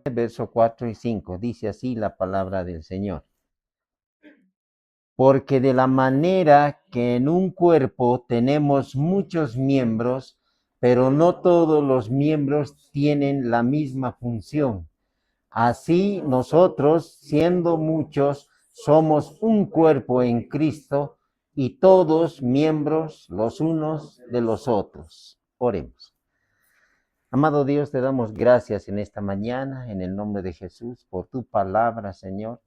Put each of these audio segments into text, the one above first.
verso 4 y 5. Dice así la palabra del Señor. Porque de la manera que en un cuerpo tenemos muchos miembros, pero no todos los miembros tienen la misma función. Así nosotros, siendo muchos, somos un cuerpo en Cristo y todos miembros los unos de los otros. Oremos. Amado Dios, te damos gracias en esta mañana, en el nombre de Jesús, por tu palabra, Señor,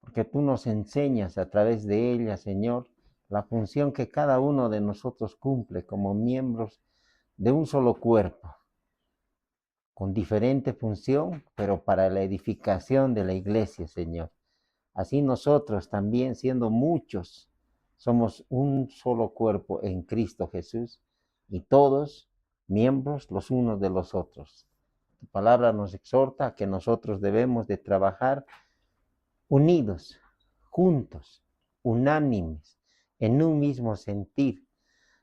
porque tú nos enseñas a través de ella, Señor, la función que cada uno de nosotros cumple como miembros de un solo cuerpo, con diferente función, pero para la edificación de la iglesia, Señor. Así nosotros también, siendo muchos, somos un solo cuerpo en Cristo Jesús y todos miembros los unos de los otros. Tu palabra nos exhorta a que nosotros debemos de trabajar unidos, juntos, unánimes, en un mismo sentir,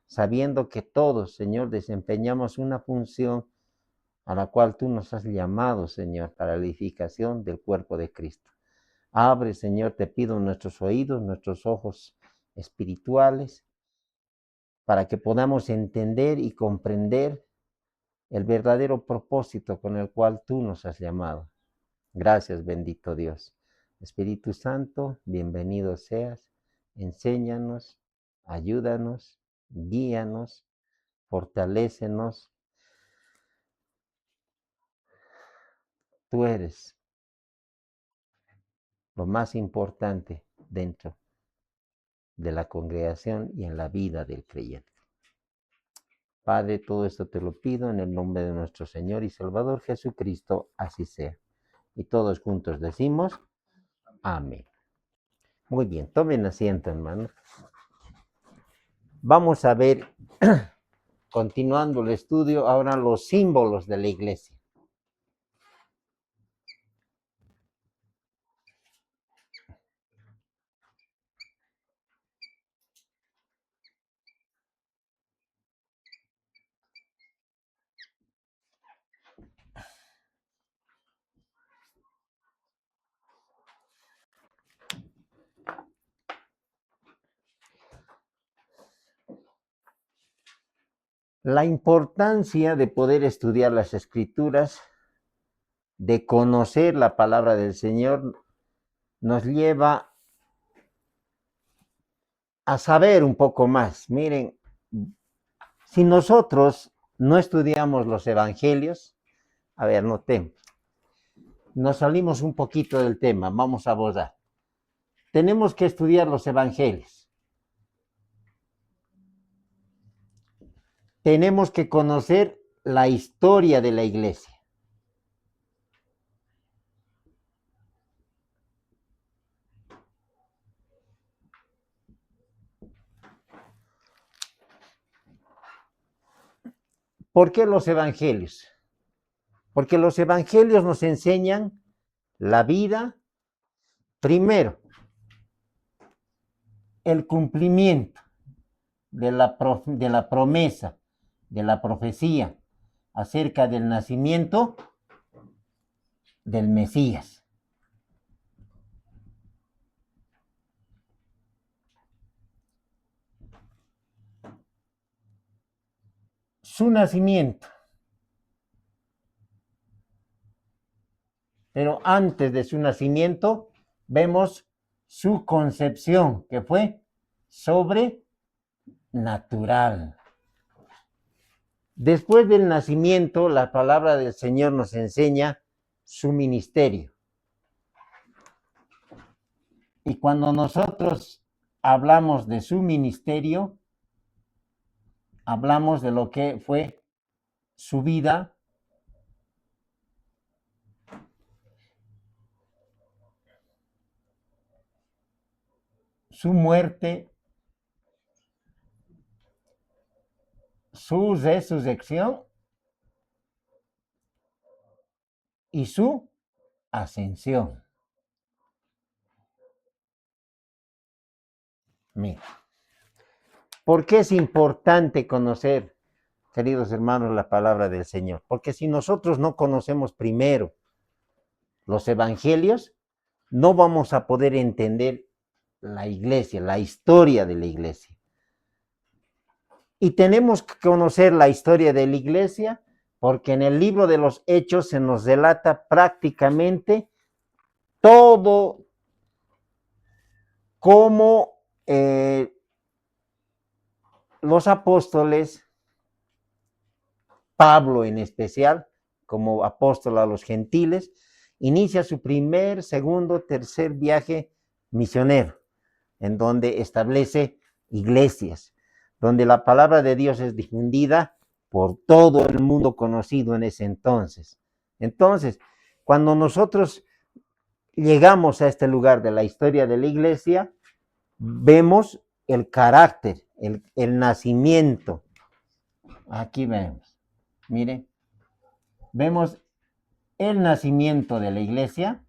sabiendo que todos, Señor, desempeñamos una función a la cual tú nos has llamado, Señor, para la edificación del cuerpo de Cristo. Abre, Señor, te pido nuestros oídos, nuestros ojos espirituales, para que podamos entender y comprender el verdadero propósito con el cual tú nos has llamado. Gracias, bendito Dios. Espíritu Santo, bienvenido seas. Enséñanos, ayúdanos, guíanos, fortalécenos. Tú eres lo más importante dentro de la congregación y en la vida del creyente. Padre, todo esto te lo pido en el nombre de nuestro Señor y Salvador Jesucristo, así sea. Y todos juntos decimos, amén. Muy bien, tomen asiento, hermanos. Vamos a ver, continuando el estudio, ahora los símbolos de la iglesia. La importancia de poder estudiar las Escrituras, de conocer la palabra del Señor, nos lleva a saber un poco más. Miren, si nosotros no estudiamos los evangelios, a ver, notemos, nos salimos un poquito del tema, vamos a abordar. Tenemos que estudiar los evangelios. Tenemos que conocer la historia de la iglesia. ¿Por qué los evangelios? Porque los evangelios nos enseñan la vida, primero, el cumplimiento de la promesa, de la profecía acerca del nacimiento del Mesías. Su nacimiento. Pero antes de su nacimiento vemos su concepción, que fue sobrenatural. Después del nacimiento, la palabra del Señor nos enseña su ministerio. Y cuando nosotros hablamos de su ministerio, hablamos de lo que fue su vida, su muerte, su resurrección y su ascensión. Mira, ¿por qué es importante conocer, queridos hermanos, la palabra del Señor? Porque si nosotros no conocemos primero los evangelios, no vamos a poder entender la iglesia, la historia de la iglesia. Y tenemos que conocer la historia de la iglesia porque en el libro de los Hechos se nos relata prácticamente todo cómo los apóstoles, Pablo en especial, como apóstol a los gentiles, inicia su primer, segundo, tercer viaje misionero, en donde establece iglesias, donde la palabra de Dios es difundida por todo el mundo conocido en ese entonces. Entonces, cuando nosotros llegamos a este lugar de la historia de la iglesia, vemos el carácter, el nacimiento. Aquí vemos, miren, vemos el nacimiento de la iglesia.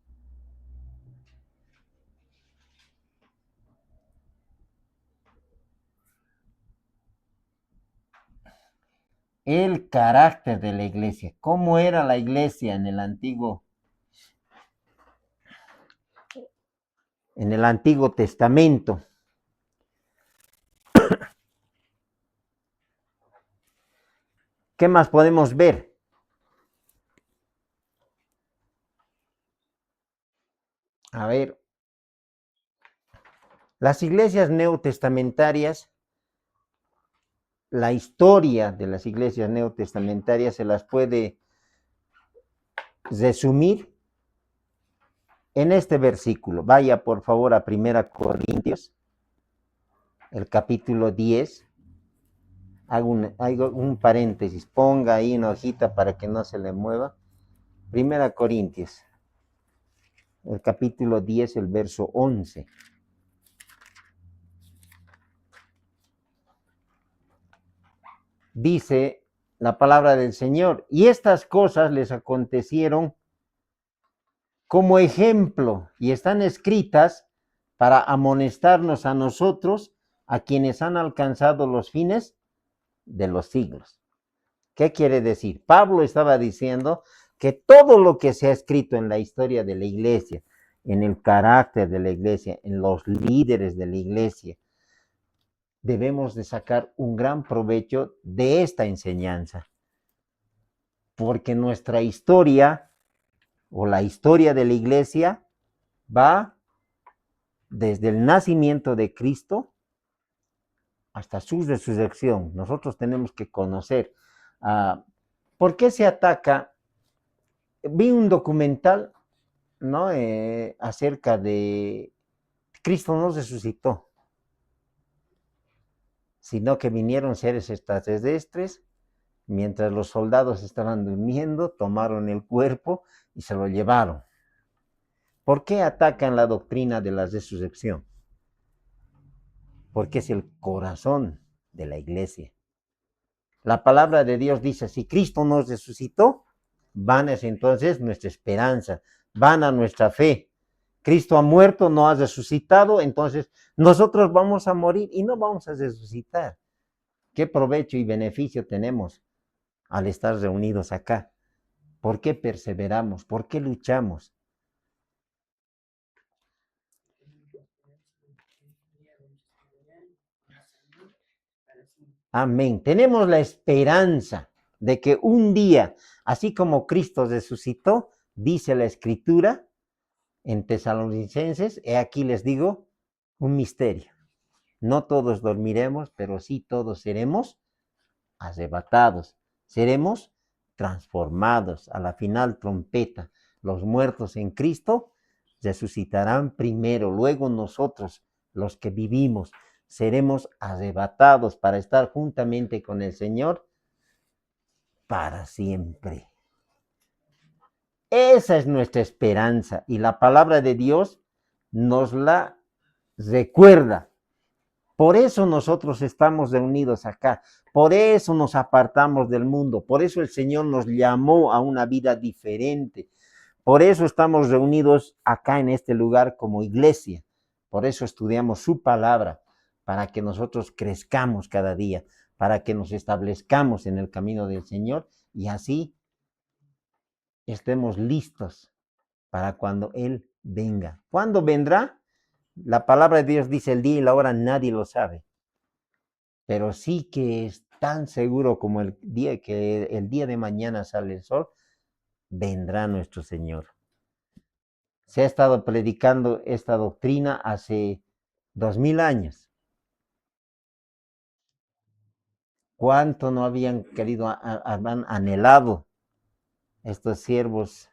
El carácter de la iglesia, cómo era la iglesia en el Antiguo Testamento. ¿Qué más podemos ver? A ver, las iglesias neotestamentarias, la historia de las iglesias neotestamentarias se las puede resumir en este versículo. Vaya por favor a 1 Corintios, el capítulo 10. Hago un paréntesis, ponga ahí una hojita para que no se le mueva. 1 Corintios, el capítulo 10, el verso 11. Dice la palabra del Señor, y estas cosas les acontecieron como ejemplo y están escritas para amonestarnos a nosotros, a quienes han alcanzado los fines de los siglos. ¿Qué quiere decir? Pablo estaba diciendo que todo lo que se ha escrito en la historia de la iglesia, en el carácter de la iglesia, en los líderes de la iglesia, debemos de sacar un gran provecho de esta enseñanza. Porque nuestra historia o la historia de la iglesia va desde el nacimiento de Cristo hasta su resurrección. Nosotros tenemos que conocer por qué se ataca. Vi un documental, ¿no? Acerca de Cristo no resucitó, sino que vinieron seres extraterrestres, mientras los soldados estaban durmiendo, tomaron el cuerpo y se lo llevaron. ¿Por qué atacan la doctrina de la resurrección? Porque es el corazón de la iglesia. La palabra de Dios dice, si Cristo nos resucitó, vana es entonces nuestra esperanza, vana nuestra fe. Cristo ha muerto, no ha resucitado, entonces nosotros vamos a morir y no vamos a resucitar. ¿Qué provecho y beneficio tenemos al estar reunidos acá? ¿Por qué perseveramos? ¿Por qué luchamos? Amén. Tenemos la esperanza de que un día, así como Cristo resucitó, dice la Escritura en Tesalonicenses, he aquí les digo un misterio. No todos dormiremos, pero sí todos seremos arrebatados, seremos transformados a la final trompeta. Los muertos en Cristo resucitarán primero, luego nosotros, los que vivimos, seremos arrebatados para estar juntamente con el Señor para siempre. Esa es nuestra esperanza y la palabra de Dios nos la recuerda. Por eso nosotros estamos reunidos acá, por eso nos apartamos del mundo, por eso el Señor nos llamó a una vida diferente, por eso estamos reunidos acá en este lugar como iglesia, por eso estudiamos su palabra, para que nosotros crezcamos cada día, para que nos establezcamos en el camino del Señor y así estemos listos para cuando Él venga. ¿Cuándo vendrá? La palabra de Dios dice el día y la hora nadie lo sabe, pero sí que es tan seguro como el día de mañana sale el sol, vendrá nuestro Señor. Se ha estado predicando esta doctrina hace 2000 años. ¿Cuánto no habían querido, habían anhelado estos siervos,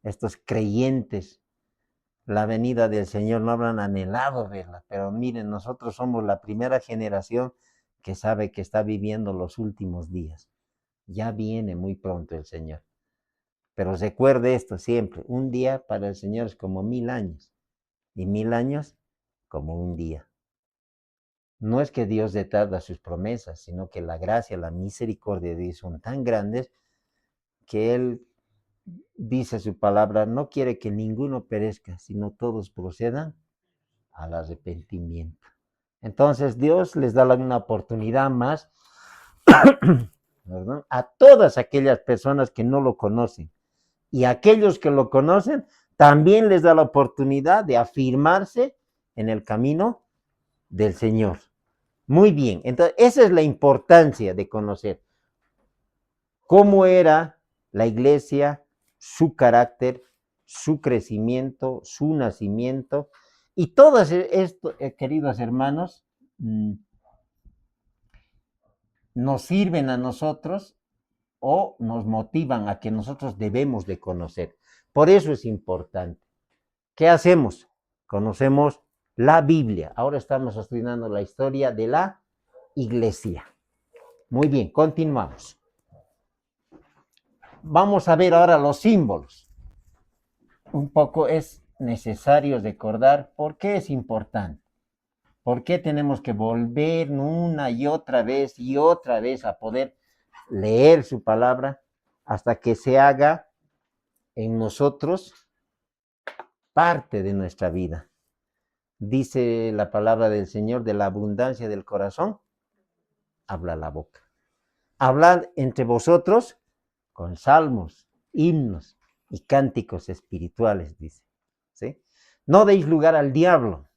estos creyentes, la venida del Señor? No habrán anhelado verla, pero miren, nosotros somos la primera generación que sabe que está viviendo los últimos días. Ya viene muy pronto el Señor. Pero recuerde esto siempre, un día para el Señor es como 1000 años, y 1000 años como un día. No es que Dios retarda sus promesas, sino que la gracia, la misericordia de Dios son tan grandes que Él dice su palabra, no quiere que ninguno perezca, sino todos procedan al arrepentimiento. Entonces Dios les da una oportunidad más ¿verdad? A todas aquellas personas que no lo conocen. Y a aquellos que lo conocen, también les da la oportunidad de afirmarse en el camino del Señor. Muy bien, entonces esa es la importancia de conocer cómo era la iglesia, su carácter, su crecimiento, su nacimiento. Y todo esto, queridos hermanos, nos sirven a nosotros o nos motivan a que nosotros debemos de conocer. Por eso es importante. ¿Qué hacemos? Conocemos la Biblia. Ahora estamos estudiando la historia de la iglesia. Muy bien, continuamos. Vamos a ver ahora los símbolos. Un poco es necesario recordar por qué es importante. ¿Por qué tenemos que volver una y otra vez a poder leer su palabra hasta que se haga en nosotros parte de nuestra vida? Dice la palabra del Señor, de la abundancia del corazón, habla la boca. Hablad entre vosotros con salmos, himnos y cánticos espirituales, dice. ¿Sí? No deis lugar al diablo,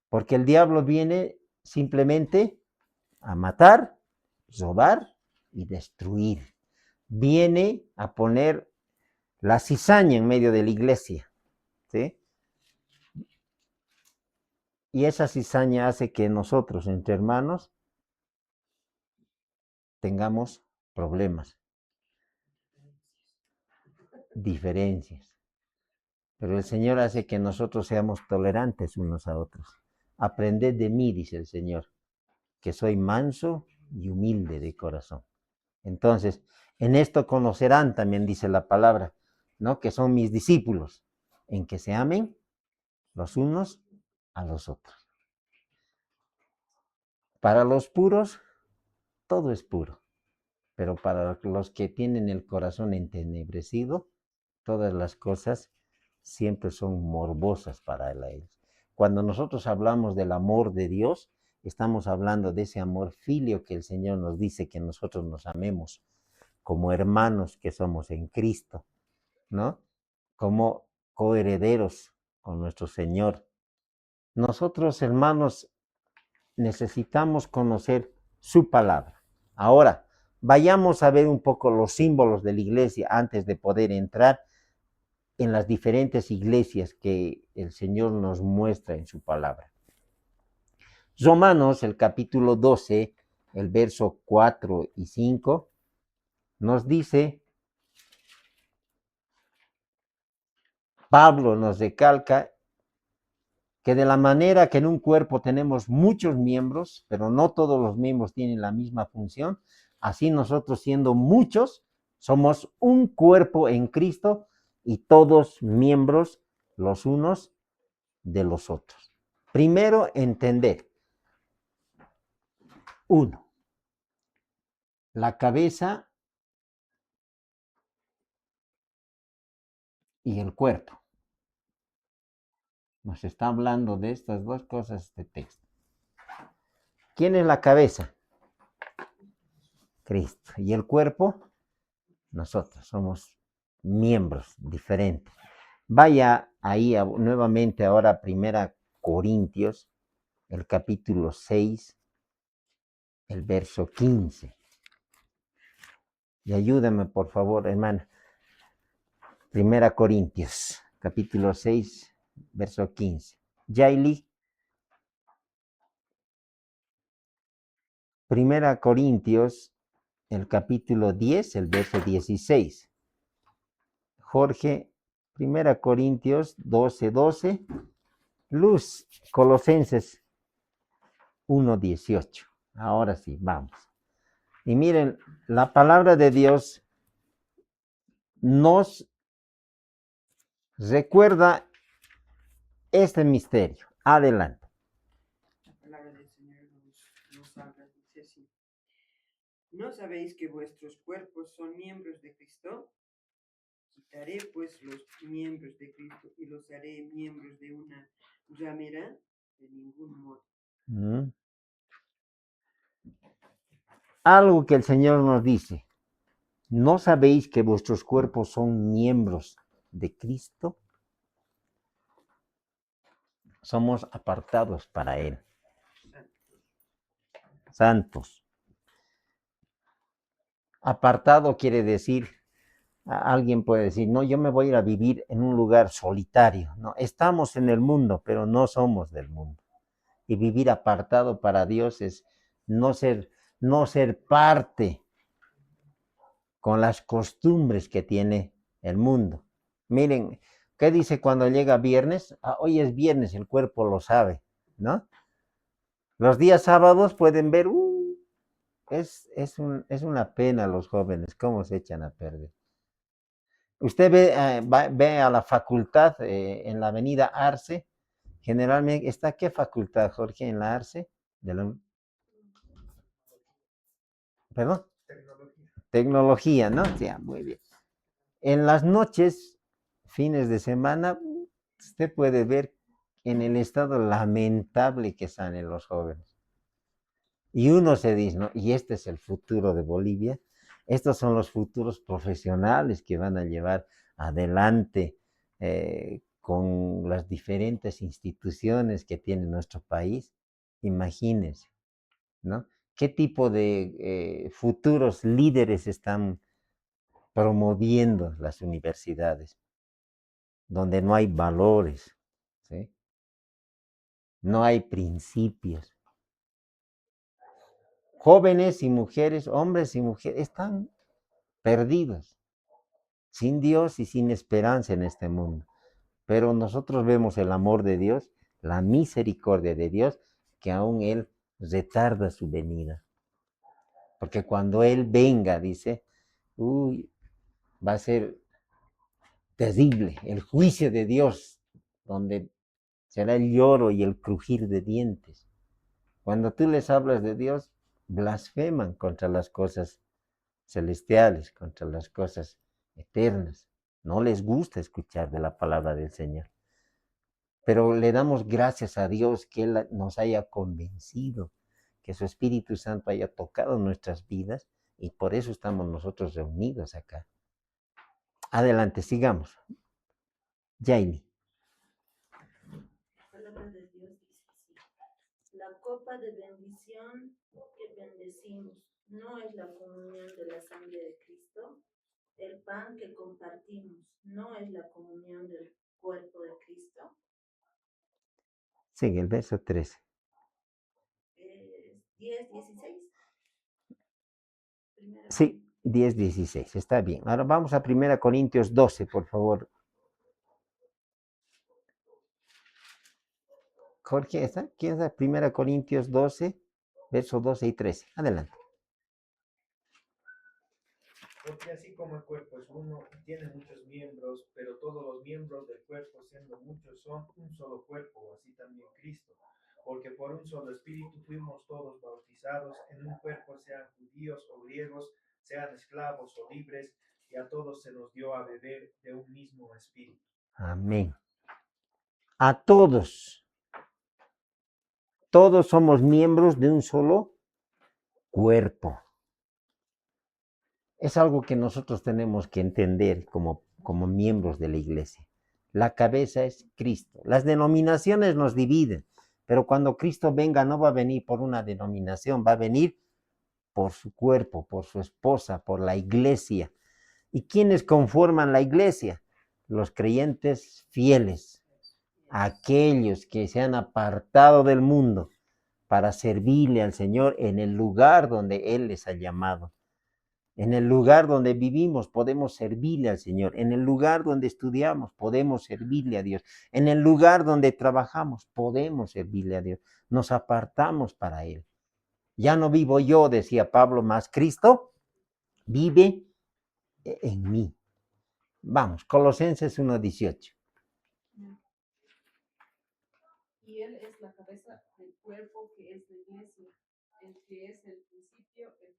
porque el diablo viene simplemente a matar, robar y destruir. Viene a poner la cizaña en medio de la iglesia, ¿sí? Y esa cizaña hace que nosotros, entre hermanos, tengamos problemas, diferencias. Pero el Señor hace que nosotros seamos tolerantes unos a otros. Aprended de mí, dice el Señor, que soy manso y humilde de corazón. Entonces, en esto conocerán también, dice la palabra, ¿no? Que son mis discípulos, en que se amen los unos a los otros. Para los puros, todo es puro, pero para los que tienen el corazón entenebrecido, todas las cosas siempre son morbosas para ellos. Cuando nosotros hablamos del amor de Dios, estamos hablando de ese amor filio que el Señor nos dice que nosotros nos amemos como hermanos que somos en Cristo, ¿no? Como coherederos con nuestro Señor. Nosotros, hermanos, necesitamos conocer su palabra. Ahora, vayamos a ver un poco los símbolos de la iglesia antes de poder entrar en las diferentes iglesias que el Señor nos muestra en su palabra. Romanos, el capítulo 12, el verso 4 y 5, nos dice, Pablo nos recalca que de la manera que en un cuerpo tenemos muchos miembros, pero no todos los miembros tienen la misma función, así nosotros siendo muchos, somos un cuerpo en Cristo y todos miembros los unos de los otros. Primero, entender. Uno, la cabeza y el cuerpo. Nos está hablando de estas dos cosas este texto. ¿Quién es la cabeza? Cristo. ¿Y el cuerpo? Nosotros somos miembros diferentes. Vaya ahí nuevamente ahora a Primera Corintios, el capítulo 6, el verso 15. Y ayúdame, por favor, hermana. Primera Corintios, capítulo 6, verso 15. Yaili. Primera Corintios, el capítulo 10, el verso 16. Jorge, Primera Corintios 12, 12. Luz, Colosenses 1, 18. Ahora sí, vamos. Y miren, la palabra de Dios nos recuerda este misterio. Adelante. La palabra del Señor nos habla, dice así. ¿No sabéis que vuestros cuerpos son miembros de Cristo? Quitaré pues los miembros de Cristo y los haré miembros de una ramera, de ningún modo. Algo que el Señor nos dice. ¿No sabéis que vuestros cuerpos son miembros de Cristo? Somos apartados para Él. Santos. Apartado quiere decir, alguien puede decir, no, yo me voy a ir a vivir en un lugar solitario. No, estamos en el mundo, pero no somos del mundo. Y vivir apartado para Dios es no ser parte con las costumbres que tiene el mundo. Miren, ¿qué dice cuando llega viernes? Hoy es viernes, el cuerpo lo sabe, ¿no? Los días sábados pueden ver, es una pena los jóvenes, cómo se echan a perder. Usted ve a la facultad en la avenida Arce, generalmente, ¿está qué facultad, Jorge, en la Arce? ¿Perdón? Tecnología, ¿no? Sí, muy bien. En las noches, fines de semana, usted puede ver en el estado lamentable que salen los jóvenes. Y uno se dice, ¿no? Y este es el futuro de Bolivia. Estos son los futuros profesionales que van a llevar adelante con las diferentes instituciones que tiene nuestro país. Imagínense, ¿no? ¿Qué tipo de futuros líderes están promoviendo las universidades? Donde no hay valores, ¿sí? No hay principios. Jóvenes y mujeres, hombres y mujeres, están perdidos, sin Dios y sin esperanza en este mundo. Pero nosotros vemos el amor de Dios, la misericordia de Dios, que aún Él retarda su venida. Porque cuando Él venga, dice, va a ser terrible el juicio de Dios, donde será el lloro y el crujir de dientes. Cuando tú les hablas de Dios, blasfeman contra las cosas celestiales, contra las cosas eternas. No les gusta escuchar de la palabra del Señor. Pero le damos gracias a Dios que Él nos haya convencido, que su Espíritu Santo haya tocado nuestras vidas y por eso estamos nosotros reunidos acá. Adelante, sigamos. Jaime. La palabra de Dios dice así. La copa de bendición que bendecimos no es la comunión de la sangre de Cristo. El pan que compartimos no es la comunión del cuerpo de Cristo. Sigue el verso 13. 10, 16. Sí, 10, 16. Está bien. Ahora vamos a 1 Corintios 12, por favor. Jorge, ¿está? ¿Quién está? 1 Corintios 12, versos 12 y 13. Adelante. Porque así como el cuerpo es uno y tiene muchos miembros, pero todos los miembros del cuerpo, siendo muchos, son un solo cuerpo, así también Cristo. Porque por un solo espíritu fuimos todos bautizados en un cuerpo, sean judíos o griegos, sean esclavos o libres, y a todos se nos dio a beber de un mismo espíritu. Amén. A todos. Todos somos miembros de un solo cuerpo. Es algo que nosotros tenemos que entender como miembros de la iglesia. La cabeza es Cristo. Las denominaciones nos dividen, pero cuando Cristo venga no va a venir por una denominación, va a venir por su cuerpo, por su esposa, por la iglesia. ¿Y quiénes conforman la iglesia? Los creyentes fieles, aquellos que se han apartado del mundo para servirle al Señor en el lugar donde Él les ha llamado. En el lugar donde vivimos podemos servirle al Señor. En el lugar donde estudiamos podemos servirle a Dios. En el lugar donde trabajamos podemos servirle a Dios. Nos apartamos para Él. Ya no vivo yo, decía Pablo, más Cristo vive en mí. Vamos, Colosenses 1:18. Y Él es la cabeza del cuerpo que es la iglesia, el que es el principio, el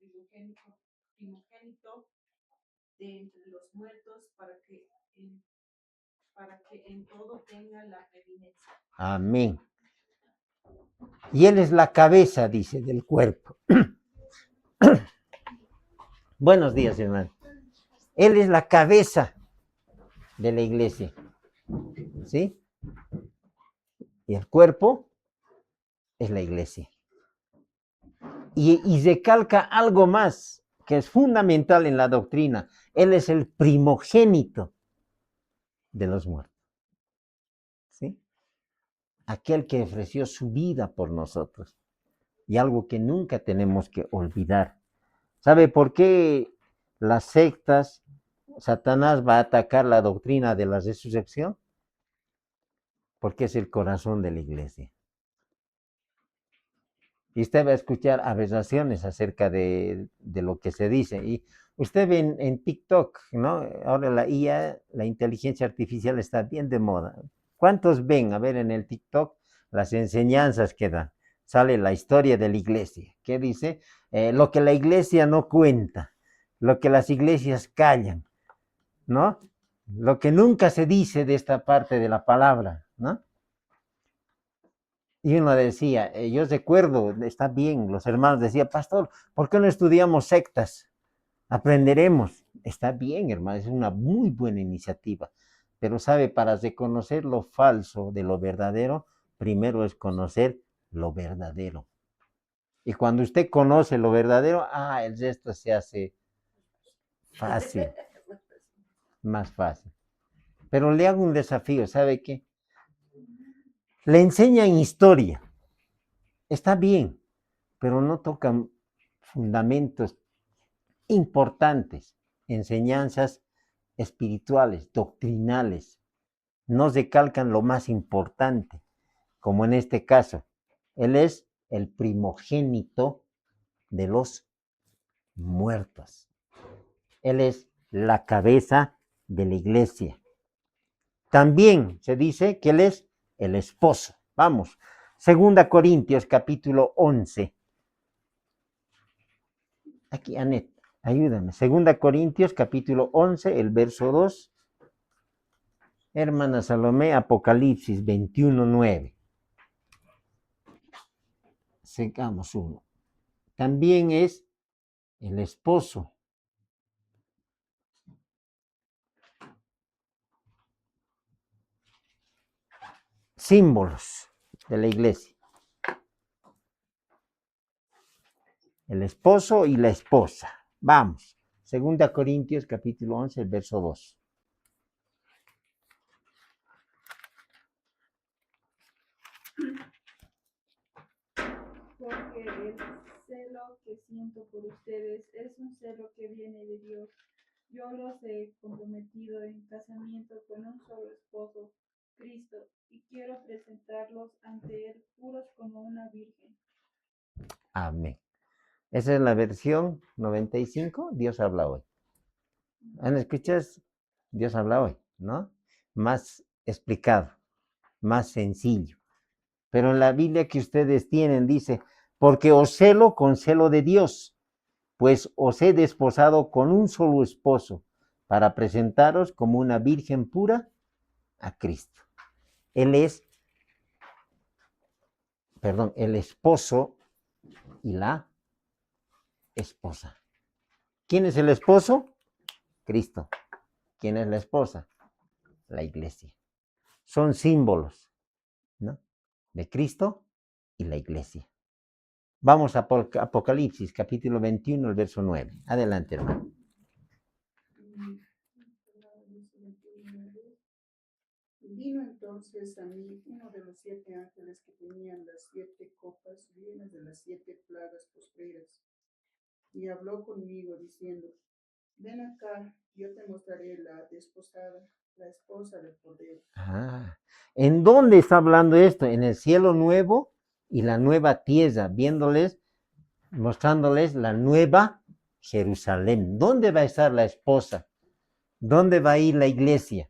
primogénito de entre los muertos, para que en todo tenga la preeminencia. Amén. Y Él es la cabeza, dice, del cuerpo. Buenos días, hermano. Él es la cabeza de la iglesia. ¿Sí? Y el cuerpo es la iglesia. Y recalca algo más que es fundamental en la doctrina. Él es el primogénito de los muertos. ¿Sí? Aquel que ofreció su vida por nosotros. Y algo que nunca tenemos que olvidar. ¿Sabe por qué las sectas, Satanás va a atacar la doctrina de la resurrección? Porque es el corazón de la iglesia. Y usted va a escuchar aberraciones acerca de lo que se dice. Y usted ve en TikTok, ¿no? Ahora la IA, la inteligencia artificial está bien de moda. ¿Cuántos ven, a ver, en el TikTok las enseñanzas que dan? Sale la historia de la iglesia. ¿Qué dice? Lo que la iglesia no cuenta, lo que las iglesias callan, ¿no? Lo que nunca se dice de esta parte de la palabra, ¿no? Y uno decía, yo recuerdo, está bien, los hermanos decían, pastor, ¿por qué no estudiamos sectas? Aprenderemos. Está bien, hermano, es una muy buena iniciativa. Pero sabe, para reconocer lo falso de lo verdadero, primero es conocer lo verdadero. Y cuando usted conoce lo verdadero, el resto se hace fácil, más fácil. Pero le hago un desafío, ¿sabe qué? Le enseñan historia. Está bien, pero no tocan fundamentos importantes, enseñanzas espirituales, doctrinales. No recalcan lo más importante, como en este caso. Él es el primogénito de los muertos. Él es la cabeza de la iglesia. También se dice que Él es el esposo. Vamos, 2 Corintios capítulo 11. Aquí, Anet, ayúdame. 2 Corintios capítulo 11, el verso 2. Hermana Salomé, Apocalipsis 21:9. Secamos uno. También es el esposo. Símbolos de la iglesia. El esposo y la esposa. Vamos. 2 Corintios capítulo 11, el verso 2. Porque el celo que siento por ustedes es un celo que viene de Dios. Yo los he comprometido en casamiento con un solo esposo, Cristo, y quiero presentarlos ante Él puros como una virgen. Amén. Esa es la versión 95. Dios habla hoy. ¿Escuchas? Dios habla hoy, ¿no? Más explicado, más sencillo. Pero en la Biblia que ustedes tienen dice, porque os celo con celo de Dios, pues os he desposado con un solo esposo, para presentaros como una virgen pura a Cristo. Él es, el esposo y la esposa. ¿Quién es el esposo? Cristo. ¿Quién es la esposa? La iglesia. son símbolos, ¿no? De Cristo y la iglesia. Vamos a Apocalipsis, capítulo 21, el verso 9. Adelante, hermano. Vino entonces a mí uno de los 7 ángeles que tenían las 7 copas llenas de las 7 plagas postreras, y habló conmigo diciendo: ven acá, yo te mostraré la desposada, la esposa del Cordero. ¿En dónde está hablando esto? En el cielo nuevo y la nueva tierra, mostrándoles la nueva Jerusalén. ¿Dónde va a estar la esposa? ¿Dónde va a ir la iglesia?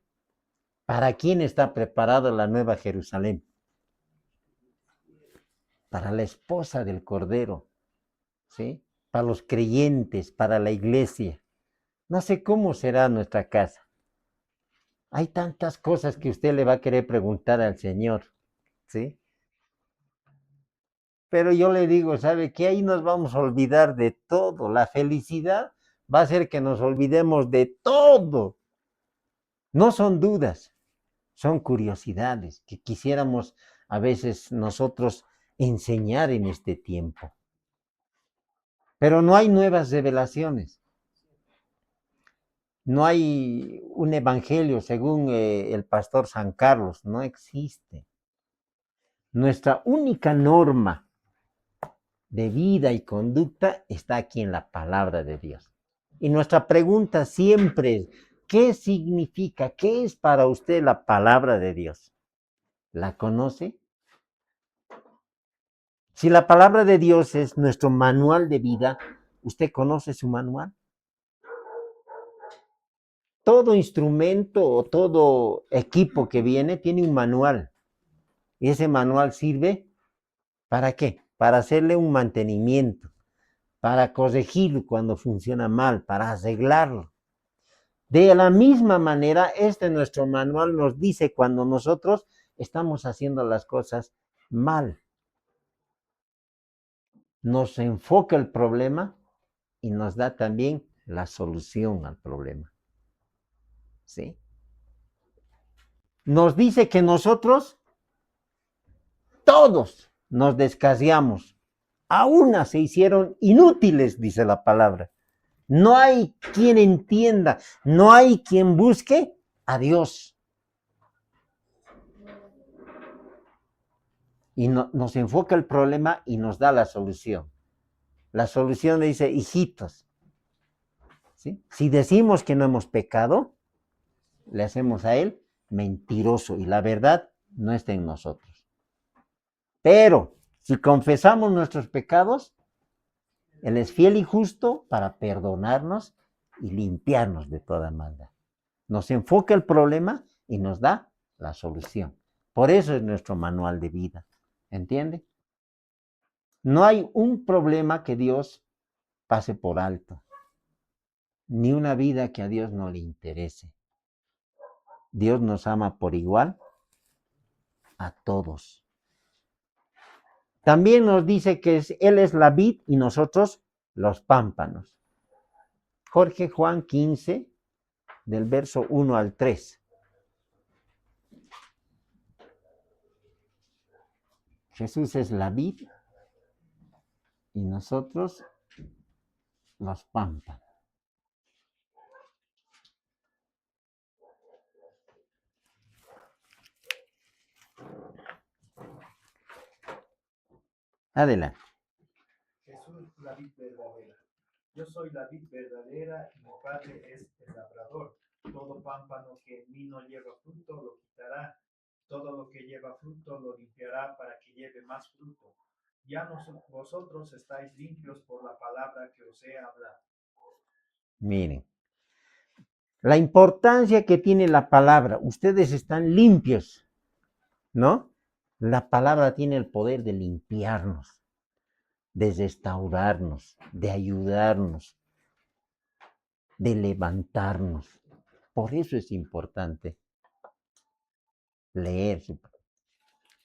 ¿Para quién está preparada la nueva Jerusalén? Para la esposa del Cordero, ¿sí? Para los creyentes, para la iglesia. No sé cómo será nuestra casa. Hay tantas cosas que usted le va a querer preguntar al Señor, ¿sí? Pero yo le digo, ¿sabe qué? Ahí nos vamos a olvidar de todo. La felicidad va a hacer que nos olvidemos de todo. No son dudas, son curiosidades que quisiéramos a veces nosotros enseñar en este tiempo. Pero no hay nuevas revelaciones. No hay un evangelio según el pastor San Carlos, no existe. Nuestra única norma de vida y conducta está aquí en la palabra de Dios. Y nuestra pregunta siempre es, ¿qué significa? ¿Qué es para usted la palabra de Dios? ¿La conoce? Si la palabra de Dios es nuestro manual de vida, ¿usted conoce su manual? Todo instrumento o todo equipo que viene tiene un manual. Y ese manual sirve ¿para qué? Para hacerle un mantenimiento, para corregirlo cuando funciona mal, para arreglarlo. De la misma manera, nuestro manual nos dice cuando nosotros estamos haciendo las cosas mal. Nos enfoca el problema y nos da también la solución al problema. ¿Sí? Nos dice que nosotros, todos, nos descarriamos. A una se hicieron inútiles, dice la palabra. No hay quien entienda, no hay quien busque a Dios. Y nos enfoca el problema y nos da la solución. La solución le dice, hijitos, ¿sí? Si decimos que no hemos pecado, le hacemos a él mentiroso y la verdad no está en nosotros. Pero si confesamos nuestros pecados, él es fiel y justo para perdonarnos y limpiarnos de toda maldad. Nos enfoca el problema y nos da la solución. Por eso es nuestro manual de vida. ¿Entiende? No hay un problema que Dios pase por alto, ni una vida que a Dios no le interese. Dios nos ama por igual a todos. También nos dice que Él es la vid y nosotros los pámpanos. Jorge Juan 15, del verso 1 al 3. Jesús es la vid y nosotros los pámpanos. Adelante. Jesús, la vid verdadera. Yo soy la vid verdadera y mi Padre es el labrador. Todo pámpano que en mí no lleva fruto lo quitará. Todo lo que lleva fruto lo limpiará para que lleve más fruto. Ya vosotros estáis limpios por la palabra que os he hablado. Miren, la importancia que tiene la palabra. Ustedes están limpios, ¿no? La palabra tiene el poder de limpiarnos, de restaurarnos, de ayudarnos, de levantarnos. Por eso es importante leer.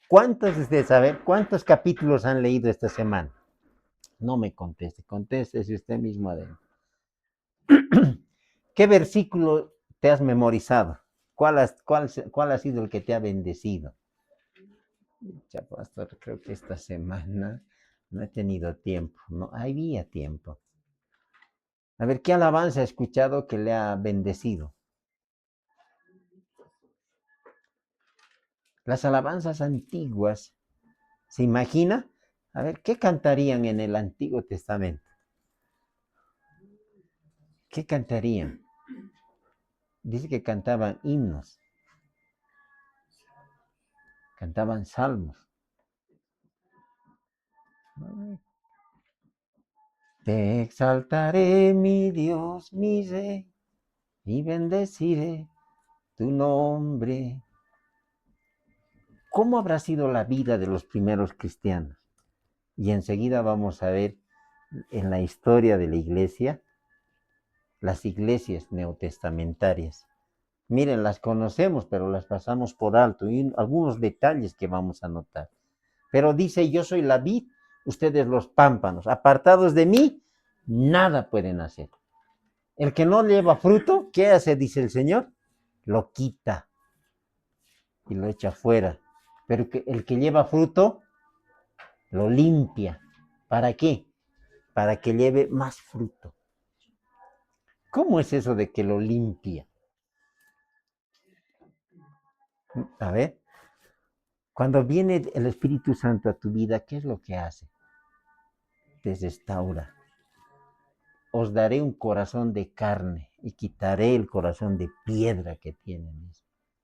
¿Cuántos de ustedes saben cuántos capítulos han leído esta semana? No me conteste, contéstese usted mismo adentro. ¿Qué versículo te has memorizado? ¿Cuál ha sido el que te ha bendecido? Ya, pastor, creo que esta semana no he tenido tiempo. No había tiempo. A ver, ¿qué alabanza ha escuchado que le ha bendecido? Las alabanzas antiguas, ¿se imagina? A ver, ¿qué cantarían en el Antiguo Testamento? ¿Qué cantarían? Dice que cantaban himnos, cantaban salmos. Te exaltaré, mi Dios, mi Rey, y bendeciré tu nombre. ¿Cómo habrá sido la vida de los primeros cristianos? Y enseguida vamos a ver en la historia de la iglesia, las iglesias neotestamentarias. Miren, las conocemos, pero las pasamos por alto y algunos detalles que vamos a notar. Pero dice, yo soy la vid, ustedes los pámpanos. Apartados de mí, nada pueden hacer. El que no lleva fruto, ¿qué hace? Dice el Señor, lo quita y lo echa fuera. Pero el que lleva fruto, lo limpia. ¿Para qué? Para que lleve más fruto. ¿Cómo es eso de que lo limpia? A ver, cuando viene el Espíritu Santo a tu vida, ¿qué es lo que hace? Te restaura. Os daré un corazón de carne y quitaré el corazón de piedra que tienen.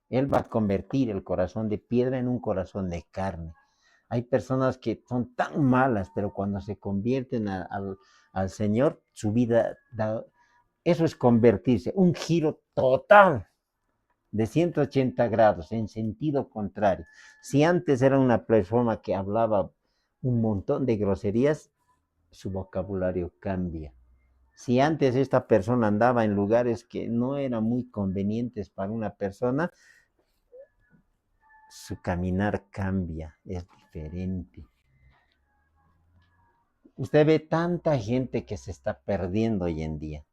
Él va a convertir el corazón de piedra en un corazón de carne. Hay personas que son tan malas, pero cuando se convierten al Señor, su vida da... Eso es convertirse, un giro total de 180 grados en sentido contrario. Si antes era una persona que hablaba un montón de groserías, su vocabulario cambia. Si antes esta persona andaba en lugares que no eran muy convenientes para una persona, su caminar cambia, es diferente. Usted ve tanta gente que se está perdiendo hoy en día.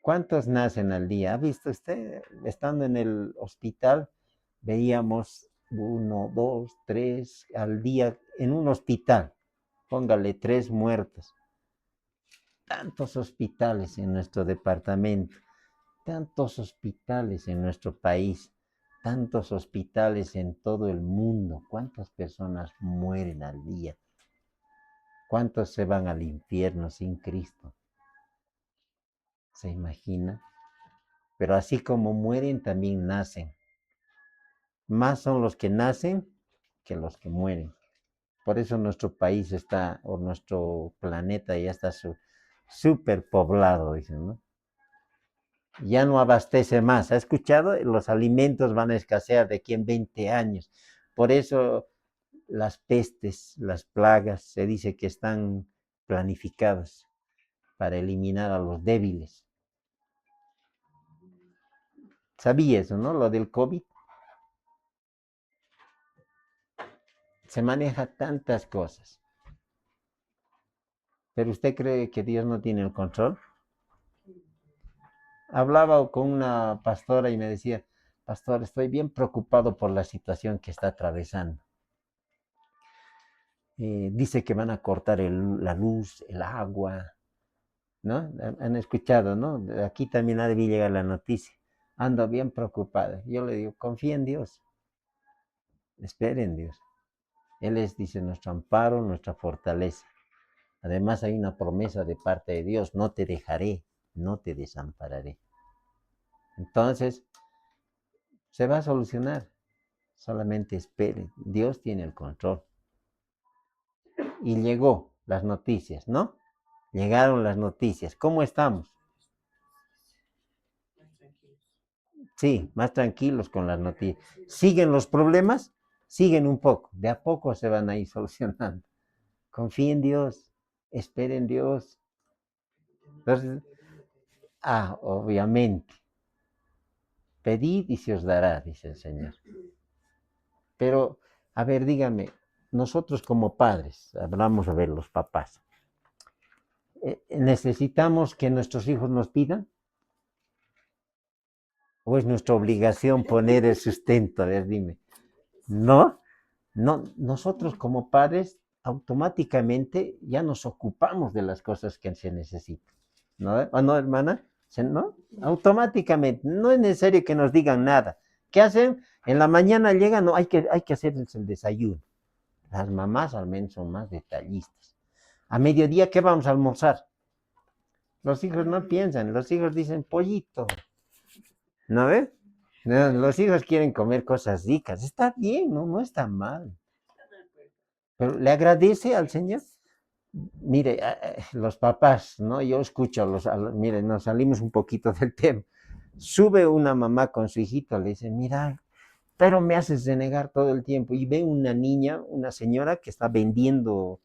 ¿Cuántos nacen al día? ¿Ha visto usted? Estando en el hospital, veíamos 1, 2, 3 al día en un hospital. Póngale 3 muertos. Tantos hospitales en nuestro departamento, tantos hospitales en nuestro país, tantos hospitales en todo el mundo. ¿Cuántas personas mueren al día? ¿Cuántos se van al infierno sin Cristo? ¿Se imagina? Pero así como mueren, también nacen. Más son los que nacen que los que mueren. Por eso nuestro país está, o nuestro planeta ya está súper poblado, dicen, ¿no? Ya no abastece más. ¿Ha escuchado? Los alimentos van a escasear de aquí en 20 años. Por eso las pestes, las plagas, se dice que están planificadas para eliminar a los débiles. ¿Sabía eso, no? Lo del COVID. Se maneja tantas cosas. ¿Pero usted cree que Dios no tiene el control? Hablaba con una pastora y me decía, pastor, estoy bien preocupado por la situación que está atravesando. Dice que van a cortar la luz, el agua, ¿no? Han escuchado, ¿no? Aquí también ha de llegar la noticia. Ando bien preocupada. Yo le digo, confía en Dios. Espere en Dios. Él es, dice, nuestro amparo, nuestra fortaleza. Además hay una promesa de parte de Dios, no te dejaré, no te desampararé. Entonces, se va a solucionar. Solamente espere. Dios tiene el control. Y llegó las noticias, ¿no? Llegaron las noticias. ¿Cómo estamos? Sí, más tranquilos con las noticias. ¿Siguen los problemas? Siguen un poco. De a poco se van a ir solucionando. Confía en Dios. Espera en Dios. Entonces, obviamente. Pedid y se os dará, dice el Señor. Pero, a ver, dígame, nosotros como padres, hablamos a ver los papás, ¿necesitamos que nuestros hijos nos pidan? ¿O es nuestra obligación poner el sustento? A ver, dime. No, no, nosotros como padres automáticamente ya nos ocupamos de las cosas que se necesitan. ¿No? ¿O no, hermana? ¿No? Automáticamente, no es necesario que nos digan nada. ¿Qué hacen? En la mañana llegan, no, hay que hacerles el desayuno. Las mamás al menos son más detallistas. A mediodía, ¿qué vamos a almorzar? Los hijos no piensan, los hijos dicen pollito. ¿No ves? No, los hijos quieren comer cosas ricas. Está bien, no, no está mal. Pero le agradece al Señor. Mire, los papás, ¿no? Yo escucho mire, nos salimos un poquito del tema. Sube una mamá con su hijito, le dice, mira, pero me haces renegar todo el tiempo. Y ve una niña, una señora que está vendiendo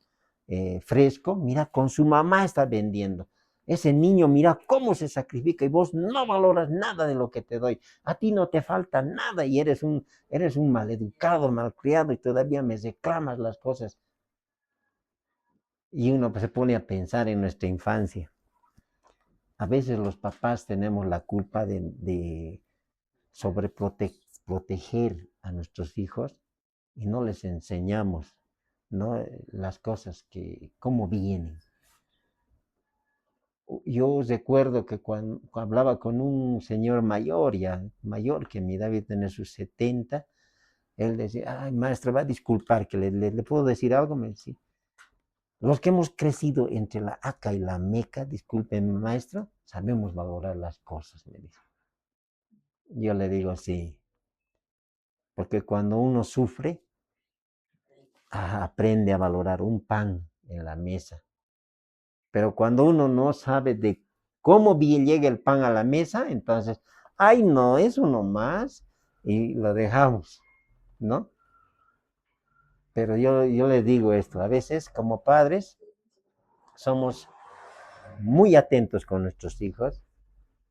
fresco, mira, con su mamá está vendiendo. Ese niño, mira cómo se sacrifica y vos no valoras nada de lo que te doy. A ti no te falta nada y eres un maleducado, malcriado y todavía me reclamas las cosas. Y uno se pone a pensar en nuestra infancia. A veces los papás tenemos la culpa de sobreproteger a nuestros hijos y no les enseñamos, ¿no? Las cosas cómo vienen. Yo recuerdo que cuando hablaba con un señor mayor, ya mayor que mi David tiene sus 70, él decía, ay, maestro, va a disculpar que le puedo decir algo, me decía. Los que hemos crecido entre la Aca y la Meca, disculpen, maestro, sabemos valorar las cosas, me dijo. Yo le digo, sí, porque cuando uno sufre, aprende a valorar un pan en la mesa. Pero cuando uno no sabe de cómo llega el pan a la mesa, entonces, ay, no, es uno más, y lo dejamos, ¿no? Pero yo le digo esto, a veces como padres somos muy atentos con nuestros hijos,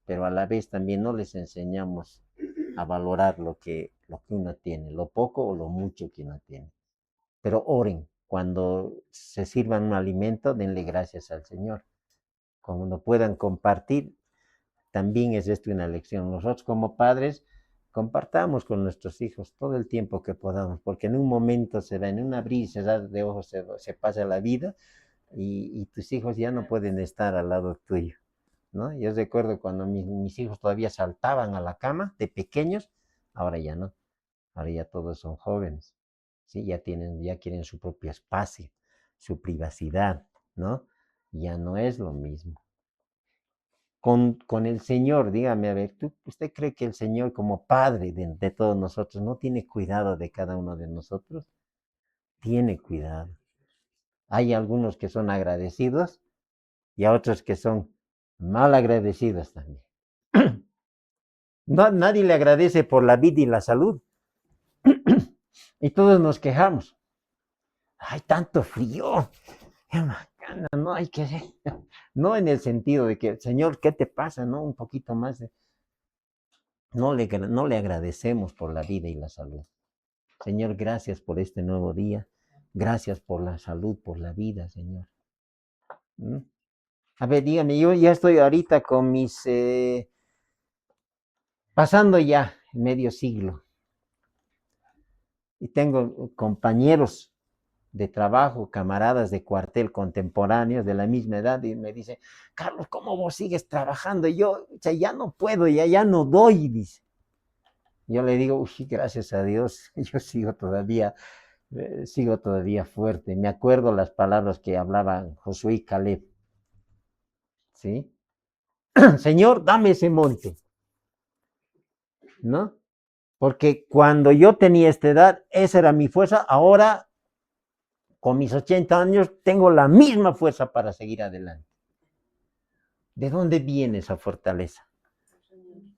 pero a la vez también no les enseñamos a valorar lo que uno tiene, lo poco o lo mucho que uno tiene. Pero oren, cuando se sirvan un alimento, denle gracias al Señor. Cuando puedan compartir, también es esto una lección. Nosotros como padres, compartamos con nuestros hijos todo el tiempo que podamos, porque en un momento se da, en un abrir y cerrar de ojos se pasa la vida y tus hijos ya no pueden estar al lado tuyo, ¿no? Yo recuerdo cuando mis hijos todavía saltaban a la cama de pequeños, ahora ya no, ahora ya todos son jóvenes, ¿sí? Ya quieren su propio espacio, su privacidad, ¿no? Ya no es lo mismo. Con el Señor, dígame, a ver, ¿usted cree que el Señor como Padre de todos nosotros no tiene cuidado de cada uno de nosotros? Tiene cuidado. Hay algunos que son agradecidos y a otros que son mal agradecidos también. No, nadie le agradece por la vida y la salud. Y todos nos quejamos. Hay tanto frío. No hay que... No en el sentido de que, Señor, ¿qué te pasa? No, un poquito más de... No le agradecemos por la vida y la salud. Señor, gracias por este nuevo día. Gracias por la salud, por la vida, Señor. ¿Mm? A ver, dígame, yo ya estoy ahorita con pasando ya medio siglo. Y tengo compañeros de trabajo, camaradas de cuartel contemporáneos de la misma edad, y me dice, Carlos, ¿cómo vos sigues trabajando? Y yo, o sea, ya no puedo, ya no doy, dice. Yo le digo, uy, gracias a Dios, yo sigo todavía fuerte. Me acuerdo las palabras que hablaban Josué y Caleb, ¿sí? Señor, dame ese monte, ¿no? Porque cuando yo tenía esta edad, esa era mi fuerza, ahora con mis 80 años tengo la misma fuerza para seguir adelante. ¿De dónde viene esa fortaleza?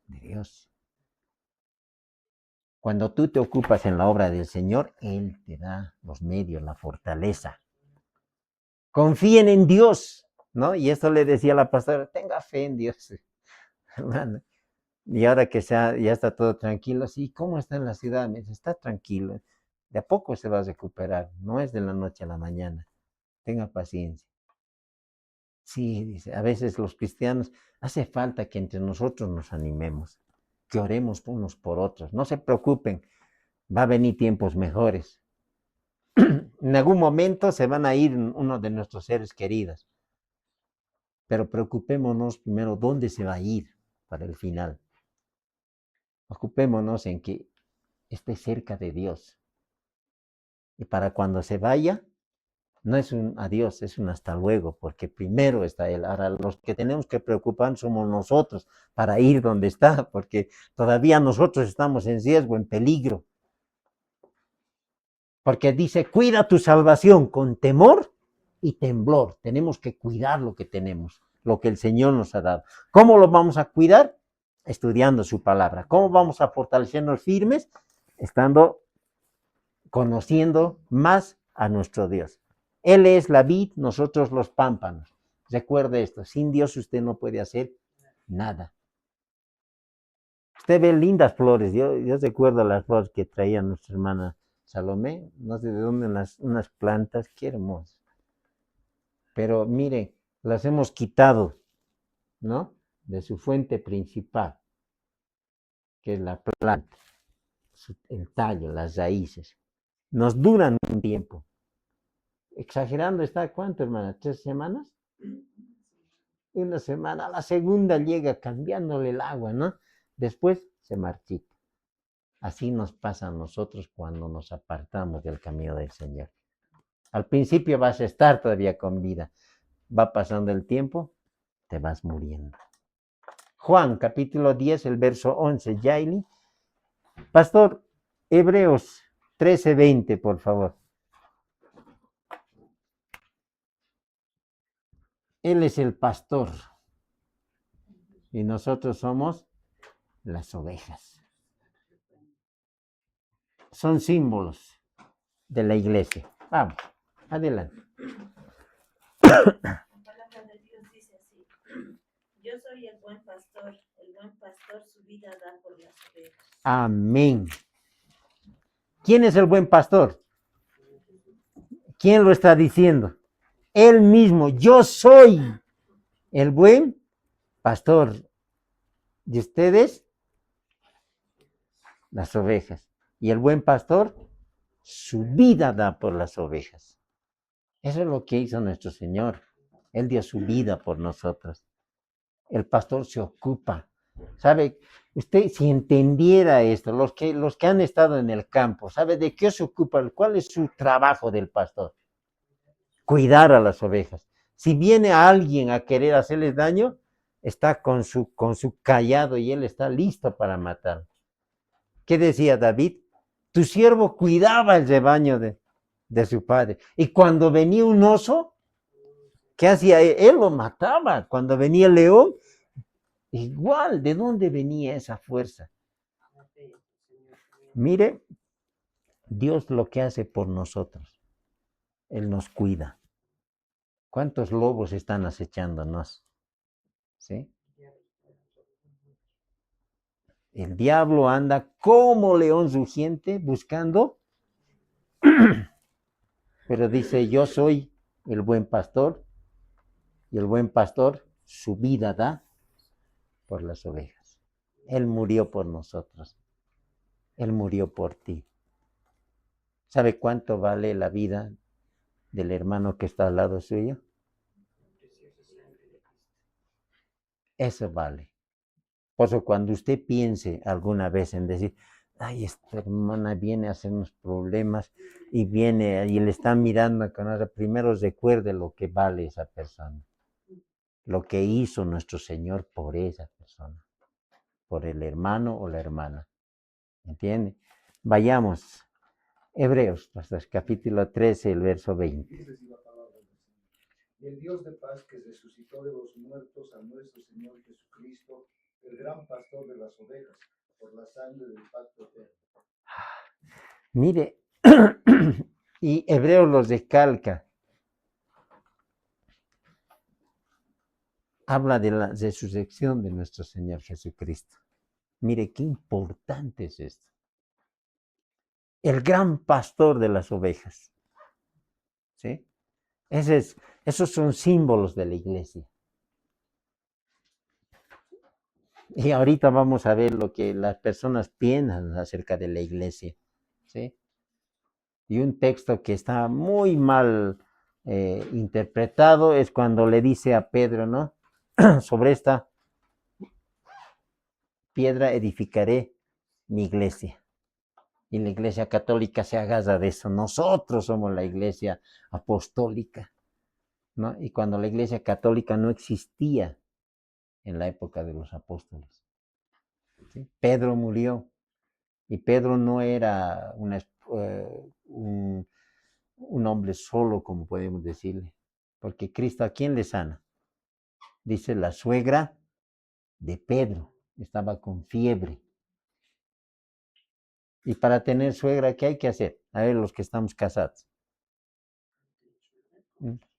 De Dios. Cuando tú te ocupas en la obra del Señor, Él te da los medios, la fortaleza. Confíen en Dios, ¿no? Y esto le decía a la pastora, tenga fe en Dios, hermano. Y ahora que ya está todo tranquilo, sí, ¿cómo está en la ciudad? Me dice, está tranquilo, de a poco se va a recuperar, no es de la noche a la mañana, tenga paciencia. Sí, dice, a veces los cristianos hace falta que entre nosotros nos animemos. que oremos unos por otros. No se preocupen, va a venir tiempos mejores. En algún momento se van a ir uno de nuestros seres queridos, pero preocupémonos primero dónde se va a ir para el final. Ocupémonos en que esté cerca de Dios. Y para cuando se vaya, no es un adiós, es un hasta luego, porque primero está Él. Ahora los que tenemos que preocupar somos nosotros para ir donde está, porque todavía nosotros estamos en riesgo, en peligro. Porque dice, cuida tu salvación con temor y temblor. Tenemos que cuidar lo que tenemos, lo que el Señor nos ha dado. ¿Cómo lo vamos a cuidar? Estudiando su palabra. ¿Cómo vamos a fortalecernos firmes? Conociendo más a nuestro Dios. Él es la vid, nosotros los pámpanos. Recuerde esto, sin Dios usted no puede hacer nada. Usted ve lindas flores, yo recuerdo las flores que traía nuestra hermana Salomé, no sé de dónde, unas plantas, qué hermosas. Pero mire, las hemos quitado, ¿no? De su fuente principal, que es la planta, el tallo, las raíces. Nos duran un tiempo. Exagerando está, ¿cuánto, hermana? ¿3 semanas? Una semana, a la segunda llega cambiándole el agua, ¿no? Después se marchita. Así nos pasa a nosotros cuando nos apartamos del camino del Señor. Al principio vas a estar todavía con vida. Va pasando el tiempo, te vas muriendo. Juan, capítulo 10, el verso 11. Yaili. Pastor, Hebreos 13:20, por favor. Él es el pastor y nosotros somos las ovejas. Son símbolos de la iglesia. Vamos, adelante. La palabra de Dios dice así: yo soy el buen pastor su vida da por las ovejas. Amén. ¿Quién es el buen pastor? ¿Quién lo está diciendo? Él mismo, yo soy el buen pastor. ¿Y ustedes? Las ovejas. Y el buen pastor, su vida da por las ovejas. Eso es lo que hizo nuestro Señor. Él dio su vida por nosotros. El pastor se ocupa. ¿Sabe? Usted, si entendiera esto, los que han estado en el campo, ¿sabe de qué se ocupa? ¿Cuál es su trabajo del pastor? Cuidar a las ovejas. Si viene alguien a querer hacerles daño, está con su cayado y él está listo para matar. ¿Qué decía David? Tu siervo cuidaba el rebaño de su padre. Y cuando venía un oso, ¿qué hacía? Él lo mataba. Cuando venía el león, igual, ¿de dónde venía esa fuerza? Mire, Dios lo que hace por nosotros. Él nos cuida. ¿Cuántos lobos están acechándonos? ¿Sí? El diablo anda como león rugiente buscando, pero dice, yo soy el buen pastor y el buen pastor su vida da por las ovejas. Él murió por nosotros. Él murió por ti. ¿Sabe cuánto vale la vida del hermano que está al lado suyo? Eso vale. Por eso cuando usted piense alguna vez en decir, ay, esta hermana viene a hacernos problemas y viene y le está mirando con ella, primero recuerde lo que vale esa persona, lo que hizo nuestro Señor por esa persona, por el hermano o la hermana. ¿Entiende? Vayamos. Hebreos, capítulo 13, el verso 20. Dice así la palabra del Señor. Y el Dios de paz que resucitó de los muertos a nuestro Señor Jesucristo, el gran pastor de las ovejas, por la sangre del pacto eterno. Mire, y Hebreos los recalca. Habla de la resurrección de nuestro Señor Jesucristo. Mire qué importante es esto. El gran pastor de las ovejas. ¿Sí? Esos son símbolos de la iglesia. Y ahorita vamos a ver lo que las personas piensan acerca de la iglesia, ¿sí? Y un texto que está muy mal interpretado es cuando le dice a Pedro, ¿no? Sobre esta piedra edificaré mi iglesia. Y la iglesia católica se agarra de eso. Nosotros somos la iglesia apostólica, ¿no? Y cuando la iglesia católica no existía en la época de los apóstoles, ¿sí? Pedro murió y Pedro no era un hombre solo, como podemos decirle, porque Cristo, ¿a quién le sana? Dice la suegra de Pedro, estaba con fiebre. Y para tener suegra, ¿qué hay que hacer? A ver, los que estamos casados.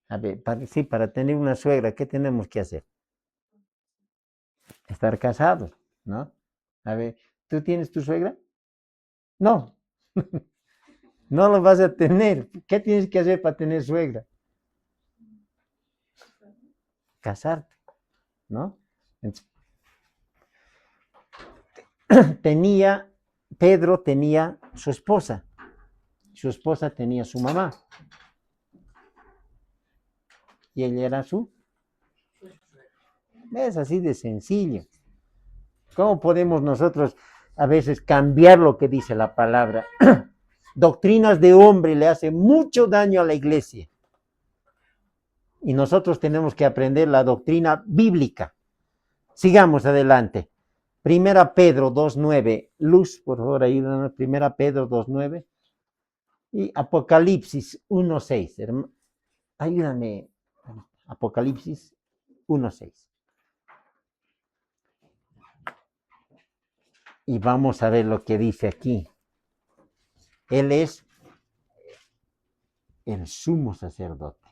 A ver, sí, para tener una suegra, ¿qué tenemos que hacer? Estar casados, ¿no? A ver, ¿tú tienes tu suegra? No, no lo vas a tener. ¿Qué tienes que hacer para tener suegra? Casarte, ¿no? Entonces, Pedro tenía su esposa tenía su mamá, y ella era es así de sencillo. ¿Cómo podemos nosotros a veces cambiar lo que dice la palabra? Doctrinas de hombre le hacen mucho daño a la iglesia. Y nosotros tenemos que aprender la doctrina bíblica. Sigamos adelante. Primera Pedro 2.9. Luz, por favor, ayúdanos. Primera Pedro 2.9. Y Apocalipsis 1.6. Ayúdame. Apocalipsis 1.6. Y vamos a ver lo que dice aquí. Él es el sumo sacerdote.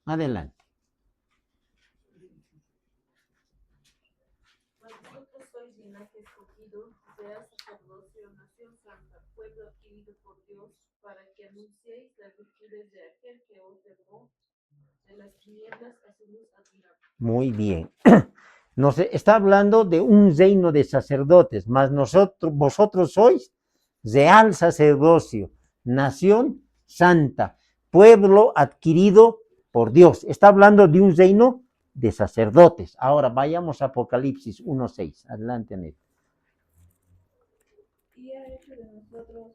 Adelante. Vosotros sois linaje escogido, real sacerdocio, nación santa, pueblo adquirido por Dios, para que anunciéis las virtudes de aquel que os llamó de las tinieblas a su luz admirable. Muy bien. Nos está hablando de un reino de sacerdotes, mas vosotros sois real sacerdocio, nación santa, pueblo adquirido por Dios. Está hablando de un reino de sacerdotes. Ahora vayamos a Apocalipsis 1.6. Adelante, Anel. Y ha hecho de nosotros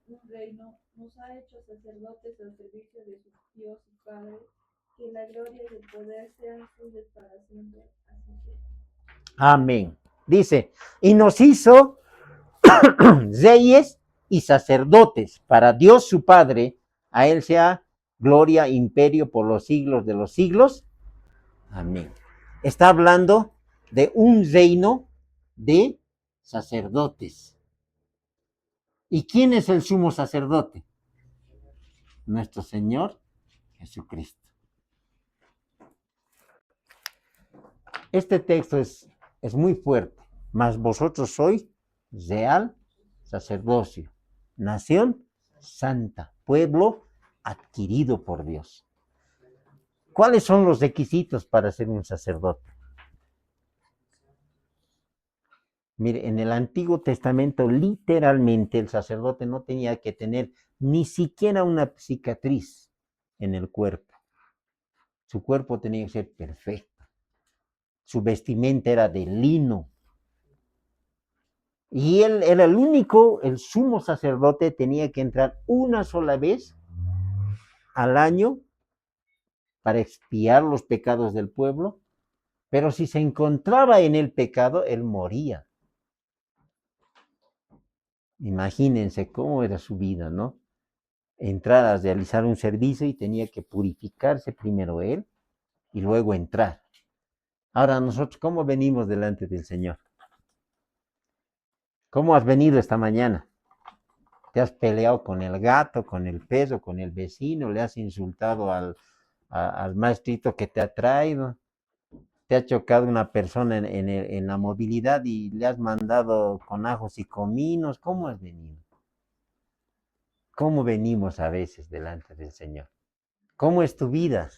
un reino, nos ha hecho sacerdotes al servicio de su Dios y Padre, que la gloria y el poder sean suyos para siempre. Así sea. Amén. Dice, y nos hizo reyes y sacerdotes para Dios su Padre. A él sea gloria, imperio por los siglos de los siglos. Amén. Está hablando de un reino de sacerdotes. ¿Y quién es el sumo sacerdote? Nuestro Señor Jesucristo. Este texto es muy fuerte, mas vosotros sois real sacerdocio, nación santa, pueblo adquirido por Dios. ¿Cuáles son los requisitos para ser un sacerdote? Mire, en el Antiguo Testamento literalmente el sacerdote no tenía que tener ni siquiera una cicatriz en el cuerpo. Su cuerpo tenía que ser perfecto. Su vestimenta era de lino. Y él era el sumo sacerdote tenía que entrar una sola vez al año para expiar los pecados del pueblo, pero si se encontraba en el pecado, él moría. Imagínense cómo era su vida, ¿no? Entrar a realizar un servicio y tenía que purificarse primero él y luego entrar. Ahora nosotros, ¿cómo venimos delante del Señor? ¿Cómo has venido esta mañana? ¿Te has peleado con el gato, con el perro, con el vecino? ¿Le has insultado al maestrito que te ha traído? ¿Te ha chocado una persona en la movilidad y le has mandado con ajos y cominos? ¿Cómo has venido? ¿Cómo venimos a veces delante del Señor? ¿Cómo es tu vida?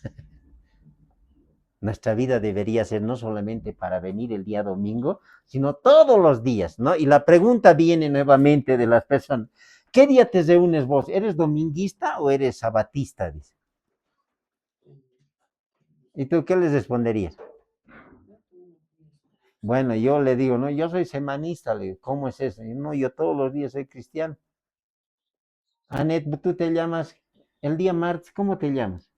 Nuestra vida debería ser no solamente para venir el día domingo, sino todos los días, ¿no? Y la pregunta viene nuevamente de las personas, ¿qué día te reúnes vos? ¿Eres dominguista o eres sabatista? Dice. ¿Y tú qué les responderías? Bueno, yo le digo, no, yo soy semanista, le digo, ¿cómo es eso? Y, no, yo todos los días soy cristiano. Anet, tú te llamas, el día martes, ¿cómo te llamas?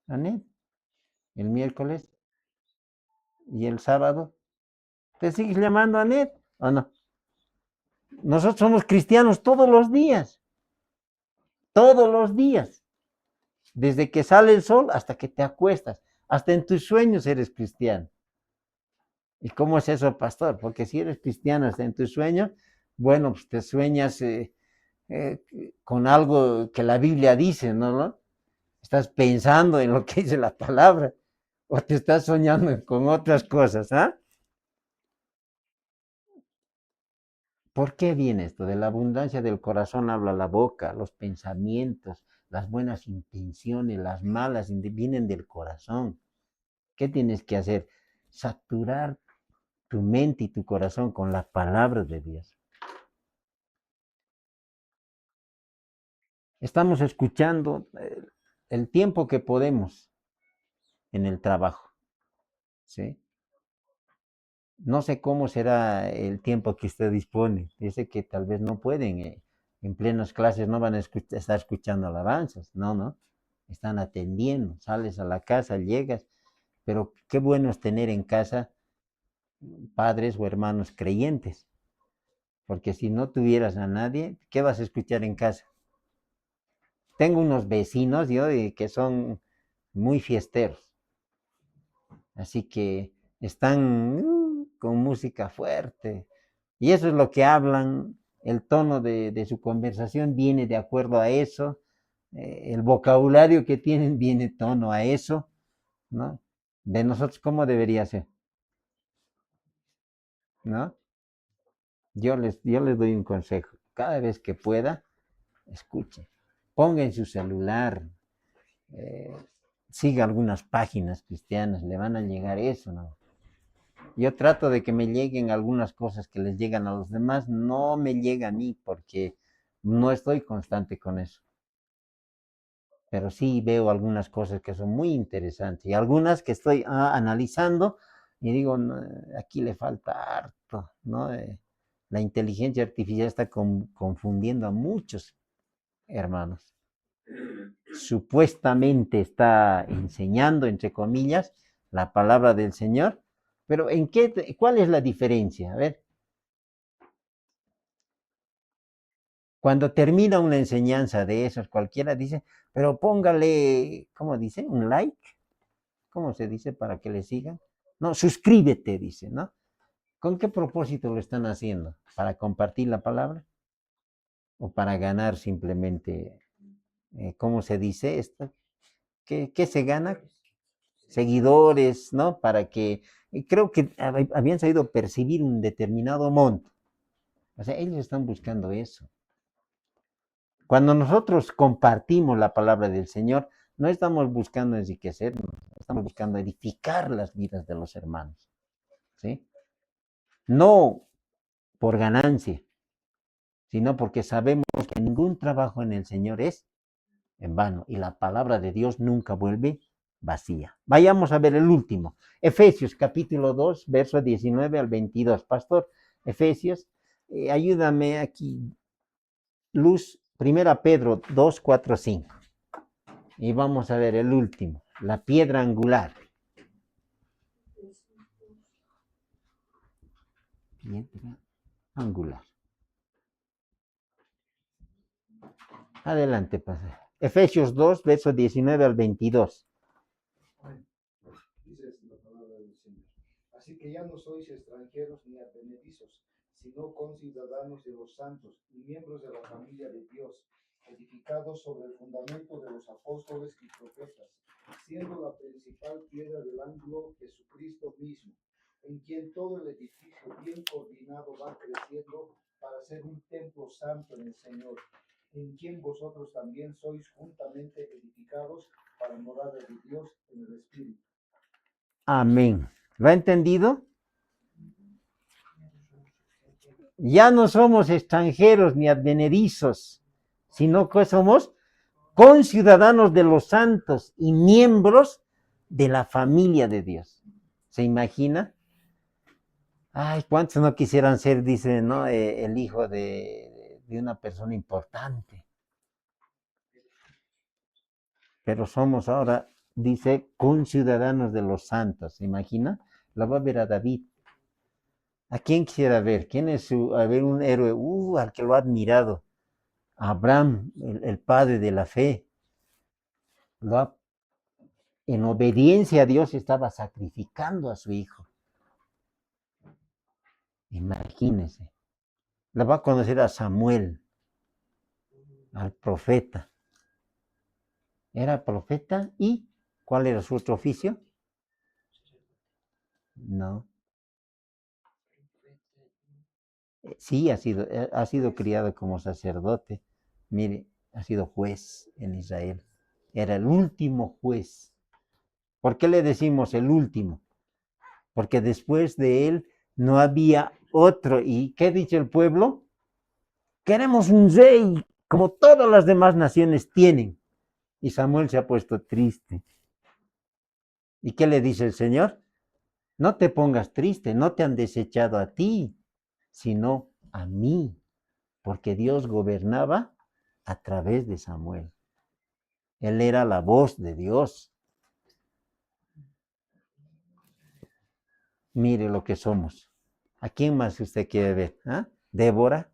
Anet, el miércoles y el sábado, ¿te sigues llamando Anet o no? Nosotros somos cristianos todos los días, desde que sale el sol hasta que te acuestas, hasta en tus sueños eres cristiano. ¿Y cómo es eso, pastor? Porque si eres cristiano hasta en tus sueños, bueno, pues te sueñas eh, con algo que la Biblia dice, ¿no? Estás pensando en lo que dice la palabra o te estás soñando con otras cosas, ¿ah? ¿Por qué viene esto? De la abundancia del corazón habla la boca, los pensamientos, las buenas intenciones, las malas, vienen del corazón. ¿Qué tienes que hacer? Saturar tu mente y tu corazón con la palabra de Dios. Estamos escuchando el tiempo que podemos en el trabajo, ¿sí? No sé cómo será el tiempo que usted dispone. Dice que tal vez no pueden, en plenas clases no van a estar escuchando alabanzas. No, no. Están atendiendo. Sales a la casa, llegas. Pero qué bueno es tener en casa padres o hermanos creyentes. Porque si no tuvieras a nadie, ¿qué vas a escuchar en casa? Tengo unos vecinos yo que son muy fiesteros. Así que están con música fuerte. Y eso es lo que hablan, el tono de su conversación viene de acuerdo a eso, el vocabulario que tienen viene tono a eso, ¿no? De nosotros, ¿cómo debería ser? ¿No? Yo les doy un consejo. Cada vez que pueda, escuche. Ponga en su celular, eh, siga algunas páginas cristianas, le van a llegar eso, ¿no? Yo trato de que me lleguen algunas cosas que les llegan a los demás, no me llega a mí porque no estoy constante con eso. Pero sí veo algunas cosas que son muy interesantes y algunas que estoy analizando y digo, no, aquí le falta harto, ¿no? La inteligencia artificial está confundiendo a muchos hermanos. Supuestamente está enseñando, entre comillas, la palabra del Señor, pero ¿cuál es la diferencia? A ver, cuando termina una enseñanza de esos, cualquiera dice, pero póngale, ¿cómo dice? ¿Un like? ¿Cómo se dice para que le sigan? No, suscríbete, dice, ¿no? ¿Con qué propósito lo están haciendo? ¿Para compartir la palabra? ¿O para ganar simplemente, ¿cómo se dice esto? ¿Qué se gana? Seguidores, ¿no? Para que, creo que habían sabido percibir un determinado monto. O sea, ellos están buscando eso. Cuando nosotros compartimos la palabra del Señor, no estamos buscando enriquecernos, estamos buscando edificar las vidas de los hermanos, ¿sí? No por ganancia, sino porque sabemos que ningún trabajo en el Señor es en vano y la palabra de Dios nunca vuelve vacía. Vayamos a ver el último. Efesios capítulo 2, verso 19 al 22. Pastor, Efesios, ayúdame aquí. Luz, primera Pedro 2, 4, 5. Y vamos a ver el último, la piedra angular. Piedra angular. Adelante, padre. Efesios 2, versos 19 al 22. Dice la palabra del Señor. Así que ya no sois extranjeros ni advenedizos, sino conciudadanos de los santos y miembros de la familia de Dios, edificados sobre el fundamento de los apóstoles y profetas, siendo la principal piedra del ángulo Jesucristo mismo, en quien todo el edificio bien coordinado va creciendo para ser un templo santo en el Señor. en quien vosotros también sois juntamente edificados para morada de Dios en el Espíritu. Amén. ¿Lo ha entendido? Ya no somos extranjeros ni advenedizos, sino que somos conciudadanos de los santos y miembros de la familia de Dios. ¿Se imagina? Ay, ¿cuántos no quisieran ser, dice, ¿no? El hijo de una persona importante? Pero somos ahora, dice, conciudadanos de los santos. ¿Se imagina? La va a ver a David. ¿A quién quisiera ver? ¿Quién es un héroe? Al que lo ha admirado. Abraham, el padre de la fe. En obediencia a Dios estaba sacrificando a su hijo. Imagínense. La va a conocer a Samuel, al profeta. Era profeta y ¿cuál era su otro oficio? No. Sí, ha sido criado como sacerdote. Mire, ha sido juez en Israel. Era el último juez. ¿Por qué le decimos el último? Porque después de él no había otro. ¿Y qué dice el pueblo? Queremos un rey como todas las demás naciones tienen. Y Samuel se ha puesto triste. ¿Y qué le dice el Señor? No te pongas triste, no te han desechado a ti, sino a mí, porque Dios gobernaba a través de Samuel. Él era la voz de Dios. Mire lo que somos. ¿A quién más usted quiere ver? ¿Ah? Débora.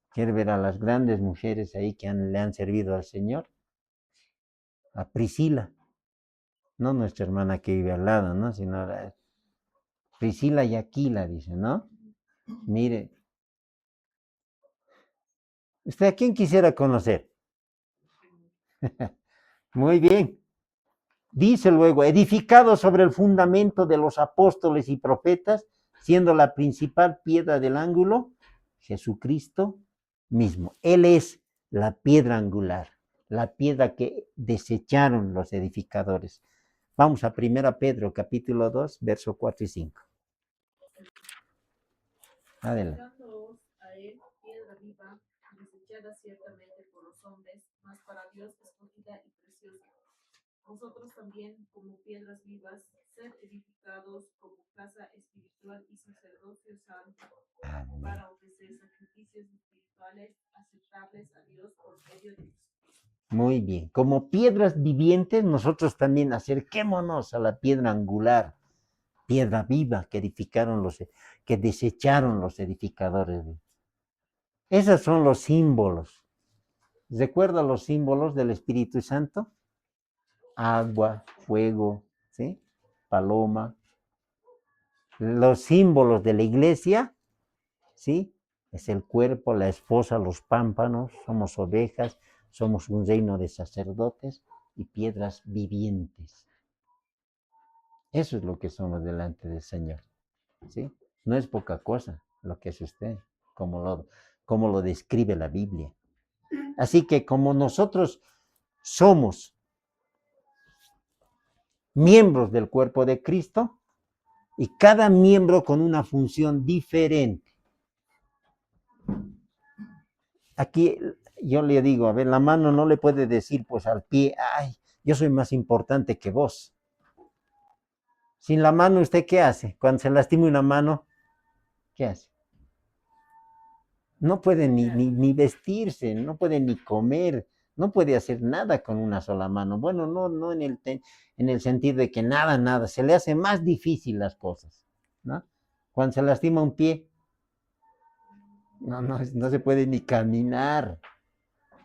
¿Quiere ver a las grandes mujeres ahí que le han servido al Señor? A Priscila. No nuestra hermana que vive al lado, ¿no? Sino Priscila y Aquila, dice, ¿no? Mire. ¿Usted a quién quisiera conocer? Muy bien. Dice luego, edificado sobre el fundamento de los apóstoles y profetas, siendo la principal piedra del ángulo, Jesucristo mismo. Él es la piedra angular, la piedra que desecharon los edificadores. Vamos a 1 Pedro, capítulo 2, verso 4 y 5. Adelante. Edificándoos a él, piedra viva, desechada ciertamente por los hombres, mas para Dios escogida y preciosa. Vosotros también, como piedras vivas, sed edificados como casa espiritual y sacerdocio santo, Amén. para ofrecer sacrificios espirituales aceptables a Dios por medio de Jesucristo. Muy bien. Como piedras vivientes, nosotros también acerquémonos a la piedra angular, piedra viva que desecharon los edificadores. Esos son los símbolos. ¿Recuerda los símbolos del Espíritu Santo? Agua, fuego, ¿sí? Paloma. Los símbolos de la iglesia, ¿sí? Es el cuerpo, la esposa, los pámpanos, somos ovejas, somos un reino de sacerdotes y piedras vivientes. Eso es lo que somos delante del Señor, ¿sí? No es poca cosa lo que es usted, como lo describe la Biblia. Así que como nosotros somos miembros del cuerpo de Cristo y cada miembro con una función diferente. Aquí yo le digo, a ver, la mano no le puede decir pues al pie, ay, yo soy más importante que vos. Sin la mano, ¿usted qué hace? Cuando se lastima una mano, ¿qué hace? No puede ni vestirse, no puede ni comer, no puede hacer nada con una sola mano. Bueno, no en el sentido de que nada, se le hace más difícil las cosas, ¿no? Cuando se lastima un pie, no se puede ni caminar,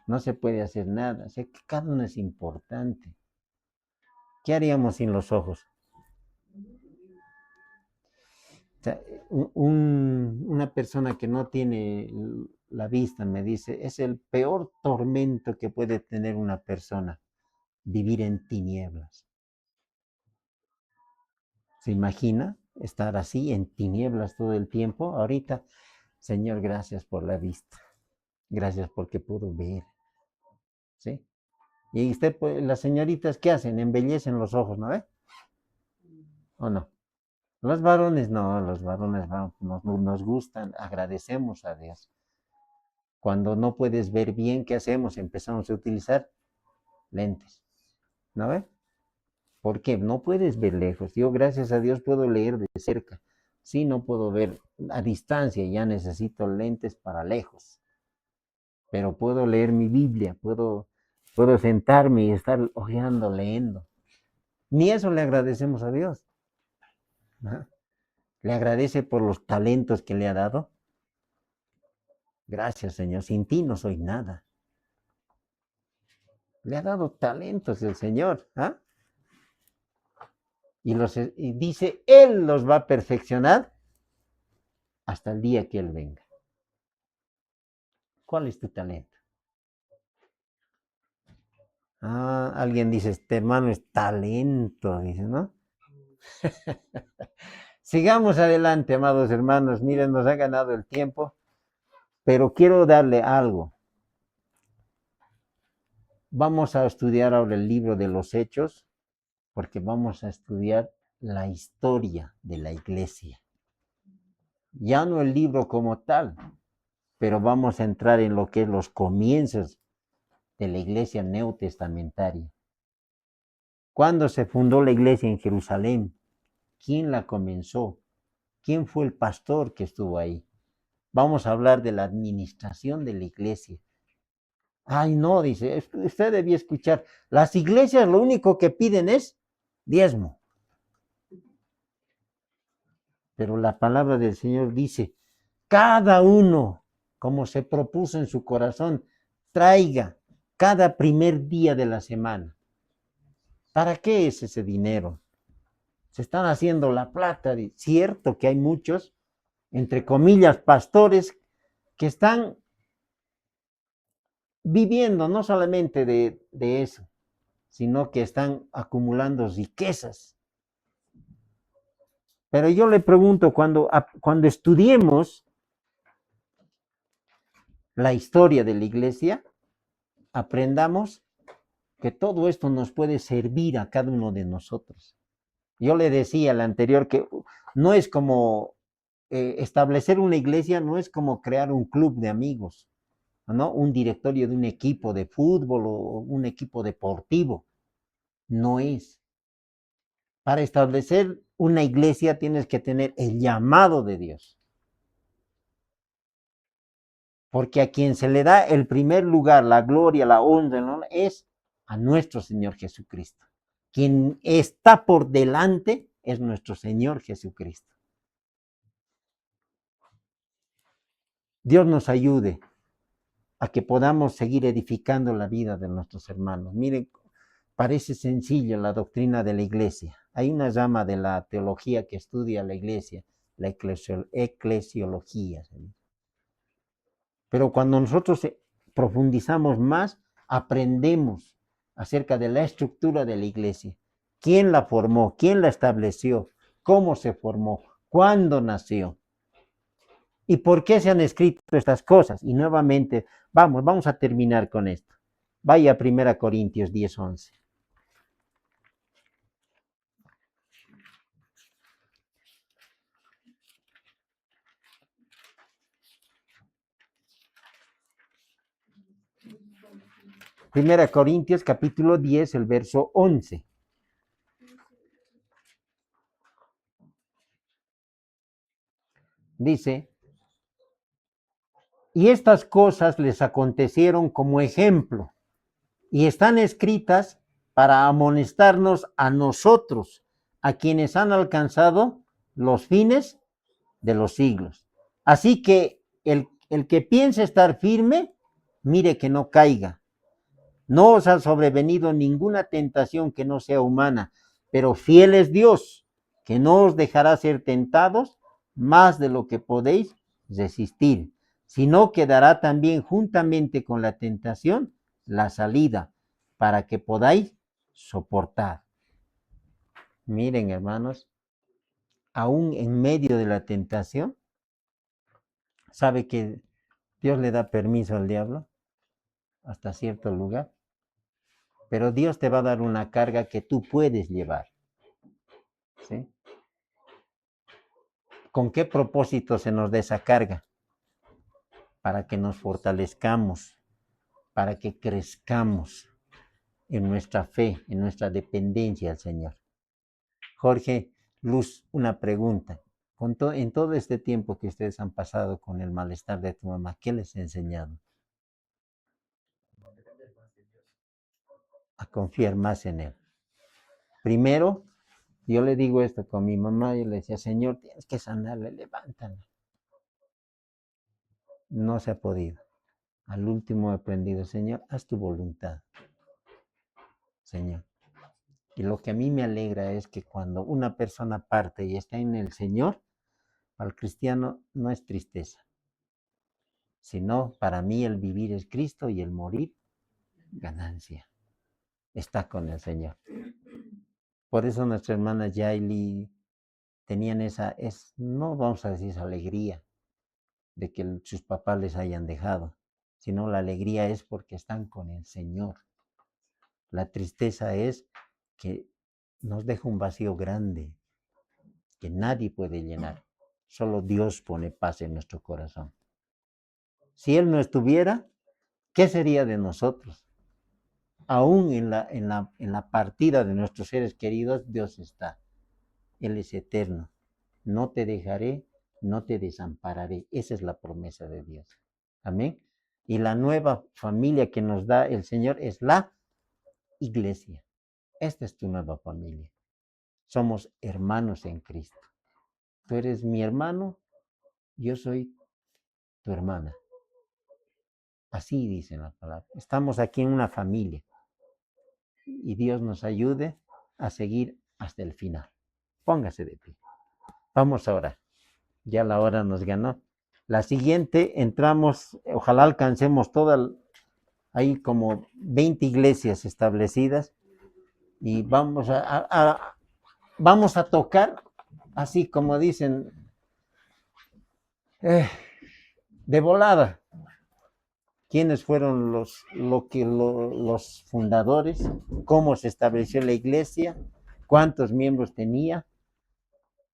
no se puede hacer nada. O sea, que cada uno es importante. ¿Qué haríamos sin los ojos? O sea, una persona que no tiene la vista me dice, es el peor tormento que puede tener una persona, vivir en tinieblas. ¿Se imagina estar así en tinieblas todo el tiempo? Ahorita, Señor, gracias por la vista. Gracias porque puedo ver. ¿sí? Y usted, pues, las señoritas, ¿qué hacen? Embellecen los ojos, ¿no ve? ¿O no? Los varones no, los varones nos gustan, agradecemos a Dios. Cuando no puedes ver bien, ¿qué hacemos? Empezamos a utilizar lentes, ¿no ve? ¿Por qué? No puedes ver lejos. Yo, gracias a Dios, puedo leer de cerca. Sí, no puedo ver a distancia, ya necesito lentes para lejos. Pero puedo leer mi Biblia, puedo sentarme y estar hojeando, leyendo. Ni eso le agradecemos a Dios, ¿no? Le agradece por los talentos que le ha dado. Gracias, Señor. Sin ti no soy nada. Le ha dado talentos el Señor. ¿Ah? Y dice, Él los va a perfeccionar hasta el día que Él venga. ¿Cuál es tu talento? Ah, alguien dice, este hermano es talento, dice, ¿no? Sigamos adelante, amados hermanos. Miren, nos ha ganado el tiempo, pero quiero darle algo. Vamos a estudiar ahora el libro de los Hechos, porque vamos a estudiar la historia de la iglesia. Ya no el libro como tal, pero vamos a entrar en lo que es los comienzos de la iglesia neotestamentaria. ¿Cuándo se fundó la iglesia en Jerusalén? ¿Quién la comenzó? ¿Quién fue el pastor que estuvo ahí? Vamos a hablar de la administración de la iglesia. Ay, no, dice, usted debía escuchar. Las iglesias lo único que piden es diezmo. Pero la palabra del Señor dice, cada uno, como se propuso en su corazón, traiga cada primer día de la semana. ¿Para qué es ese dinero? Se están haciendo la plata. Cierto que hay muchos, entre comillas, pastores que están viviendo no solamente de eso, sino que están acumulando riquezas. Pero yo le pregunto, cuando estudiemos la historia de la iglesia, aprendamos que todo esto nos puede servir a cada uno de nosotros. Yo le decía al anterior que no es como establecer una iglesia, no es como crear un club de amigos, ¿no? Un directorio de un equipo de fútbol o un equipo deportivo. No es. Para establecer una iglesia tienes que tener el llamado de Dios. Porque a quien se le da el primer lugar, la gloria, la honra, ¿no? Es a nuestro Señor Jesucristo. Quien está por delante es nuestro Señor Jesucristo. Dios nos ayude a que podamos seguir edificando la vida de nuestros hermanos. Miren, parece sencilla la doctrina de la iglesia. Hay una rama de la teología que estudia la iglesia, la eclesiología. Pero cuando nosotros profundizamos más, aprendemos acerca de la estructura de la iglesia. ¿Quién la formó? ¿Quién la estableció? ¿Cómo se formó? ¿Cuándo nació? ¿Y por qué se han escrito estas cosas? Y nuevamente, vamos a terminar con esto. Vaya a 1 Corintios 10:11. Primera Corintios capítulo 10, el verso 11. Dice, y estas cosas les acontecieron como ejemplo y están escritas para amonestarnos a nosotros, a quienes han alcanzado los fines de los siglos. Así que el que piense estar firme, mire que no caiga. No os ha sobrevenido ninguna tentación que no sea humana, pero fiel es Dios, que no os dejará ser tentados más de lo que podéis resistir, sino que dará también juntamente con la tentación la salida para que podáis soportar. Miren, hermanos, aún en medio de la tentación, ¿sabe que Dios le da permiso al diablo hasta cierto lugar? pero Dios te va a dar una carga que tú puedes llevar. ¿Sí? ¿Con qué propósito se nos da esa carga? Para que nos fortalezcamos, para que crezcamos en nuestra fe, en nuestra dependencia al Señor. Jorge, Luz, una pregunta. En todo este tiempo que ustedes han pasado con el malestar de tu mamá, ¿qué les he enseñado? A confiar más en Él. Primero, yo le digo esto con mi mamá, yo le decía, Señor, tienes que sanarle, levántala. No se ha podido. Al último he aprendido, Señor, haz tu voluntad, Señor. Y lo que a mí me alegra es que cuando una persona parte y está en el Señor, al cristiano no es tristeza, sino para mí el vivir es Cristo y el morir ganancia. Está con el Señor. Por eso nuestra hermana Yaeli tenían no vamos a decir esa alegría de que sus papás les hayan dejado, sino la alegría es porque están con el Señor. La tristeza es que nos deja un vacío grande que nadie puede llenar. Solo Dios pone paz en nuestro corazón. Si Él no estuviera, ¿qué sería de nosotros? Aún en la partida de nuestros seres queridos, Dios está. Él es eterno. No te dejaré, no te desampararé. Esa es la promesa de Dios. Amén. Y la nueva familia que nos da el Señor es la iglesia. Esta es tu nueva familia. Somos hermanos en Cristo. Tú eres mi hermano, yo soy tu hermana. Así dice la palabra. Estamos aquí en una familia. Y Dios nos ayude a seguir hasta el final. Póngase de pie. Vamos ahora. Ya la hora nos ganó. La siguiente, entramos, ojalá alcancemos todas, hay como 20 iglesias establecidas y vamos a tocar, así como dicen, de volada. ¿Quiénes fueron los fundadores? ¿Cómo se estableció la iglesia? ¿Cuántos miembros tenía?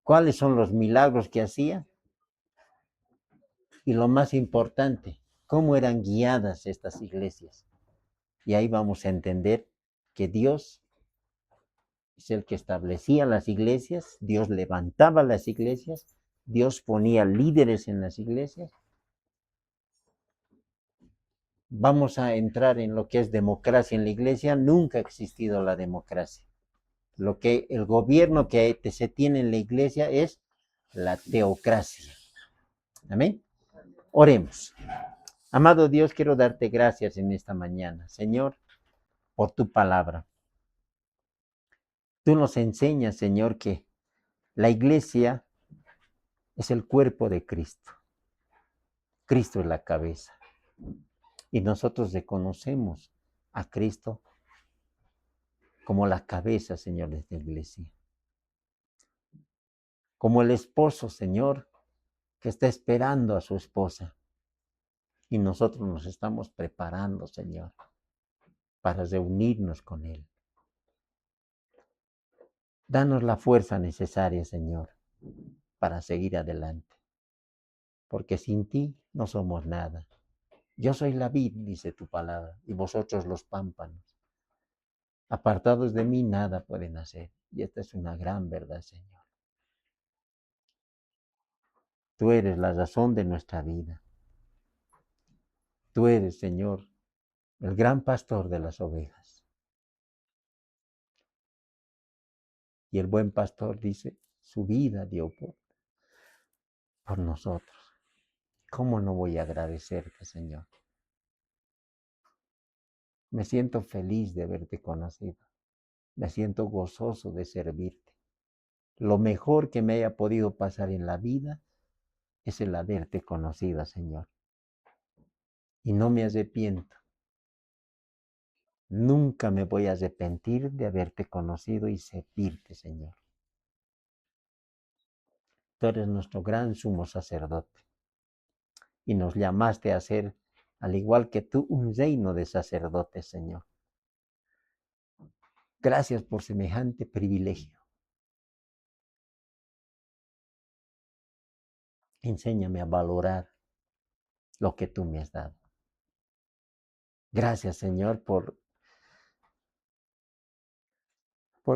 ¿Cuáles son los milagros que hacía? Y lo más importante, ¿cómo eran guiadas estas iglesias? Y ahí vamos a entender que Dios es el que establecía las iglesias, Dios levantaba las iglesias, Dios ponía líderes en las iglesias. Vamos a entrar en lo que es democracia en la iglesia. Nunca ha existido la democracia. Lo que el gobierno que se tiene en la iglesia es la teocracia. Amén. Oremos. Amado Dios, quiero darte gracias en esta mañana, Señor, por tu palabra. Tú nos enseñas, Señor, que la iglesia es el cuerpo de Cristo. Cristo es la cabeza. Y nosotros reconocemos a Cristo como la cabeza, Señor, de esta iglesia. Como el esposo, Señor, que está esperando a su esposa. Y nosotros nos estamos preparando, Señor, para reunirnos con Él. Danos la fuerza necesaria, Señor, para seguir adelante. Porque sin ti no somos nada. Yo soy la vid, dice tu palabra, y vosotros los pámpanos. Apartados de mí nada pueden hacer. Y esta es una gran verdad, Señor. Tú eres la razón de nuestra vida. Tú eres, Señor, el gran pastor de las ovejas. Y el buen pastor dice, su vida dio por nosotros. ¿Cómo no voy a agradecerte, Señor? Me siento feliz de haberte conocido. Me siento gozoso de servirte. Lo mejor que me haya podido pasar en la vida es el haberte conocido, Señor. Y no me arrepiento. Nunca me voy a arrepentir de haberte conocido y servirte, Señor. Tú eres nuestro gran sumo sacerdote. Y nos llamaste a ser, al igual que tú, un reino de sacerdotes, Señor. Gracias por semejante privilegio. Enséñame a valorar lo que tú me has dado. Gracias, Señor, por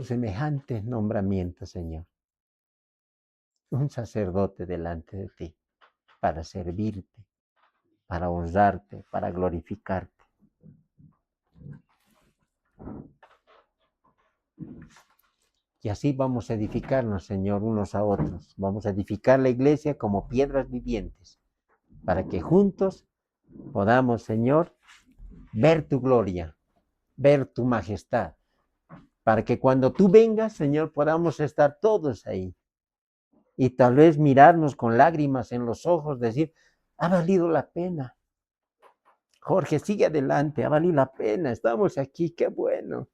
semejante nombramiento, Señor. Un sacerdote delante de ti para servirte, para honrarte, para glorificarte. Y así vamos a edificarnos, Señor, unos a otros. Vamos a edificar la iglesia como piedras vivientes, para que juntos podamos, Señor, ver tu gloria, ver tu majestad, para que cuando tú vengas, Señor, podamos estar todos ahí. Y tal vez mirarnos con lágrimas en los ojos, decir, ha valido la pena. Jorge, sigue adelante, ha valido la pena, estamos aquí, qué bueno.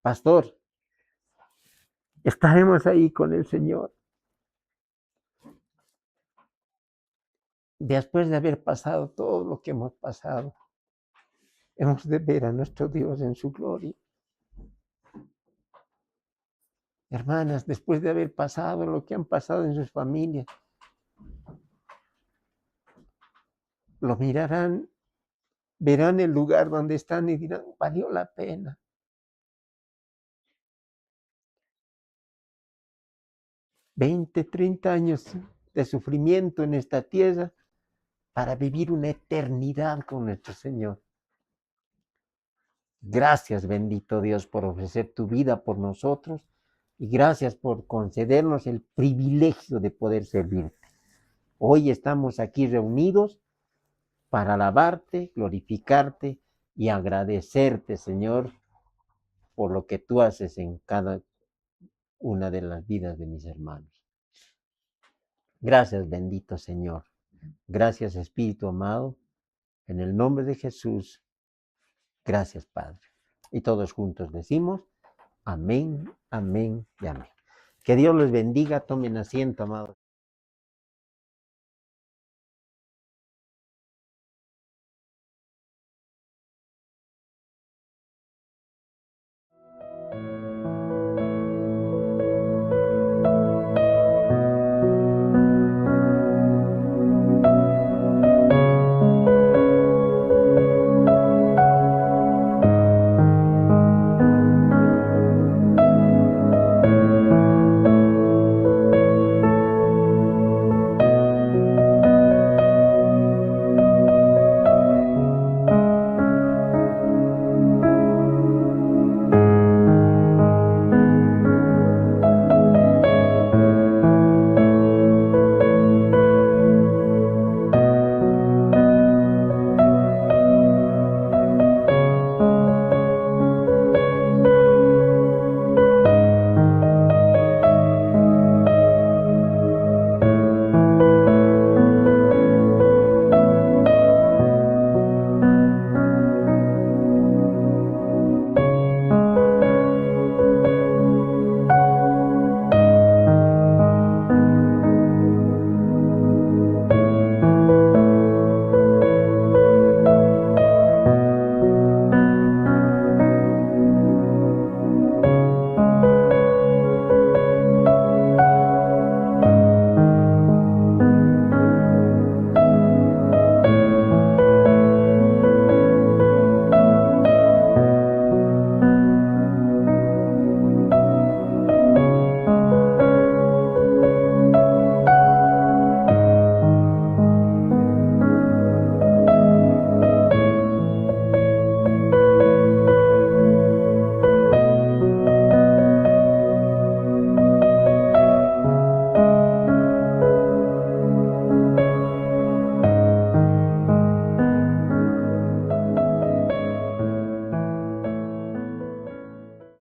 Pastor, estaremos ahí con el Señor. Después de haber pasado todo lo que hemos pasado, hemos de ver a nuestro Dios en su gloria. Hermanas, después de haber pasado lo que han pasado en sus familias, lo mirarán, verán el lugar donde están y dirán, valió la pena. $20, 30 años de sufrimiento en esta tierra para vivir una eternidad con nuestro Señor. Gracias, bendito Dios, por ofrecer tu vida por nosotros y gracias por concedernos el privilegio de poder servirte. Hoy estamos aquí reunidos para alabarte, glorificarte y agradecerte, Señor, por lo que tú haces en cada una de las vidas de mis hermanos. Gracias, bendito Señor. Gracias, Espíritu amado. En el nombre de Jesús, gracias, Padre. Y todos juntos decimos, amén, amén y amén. Que Dios los bendiga. Tomen asiento, amados.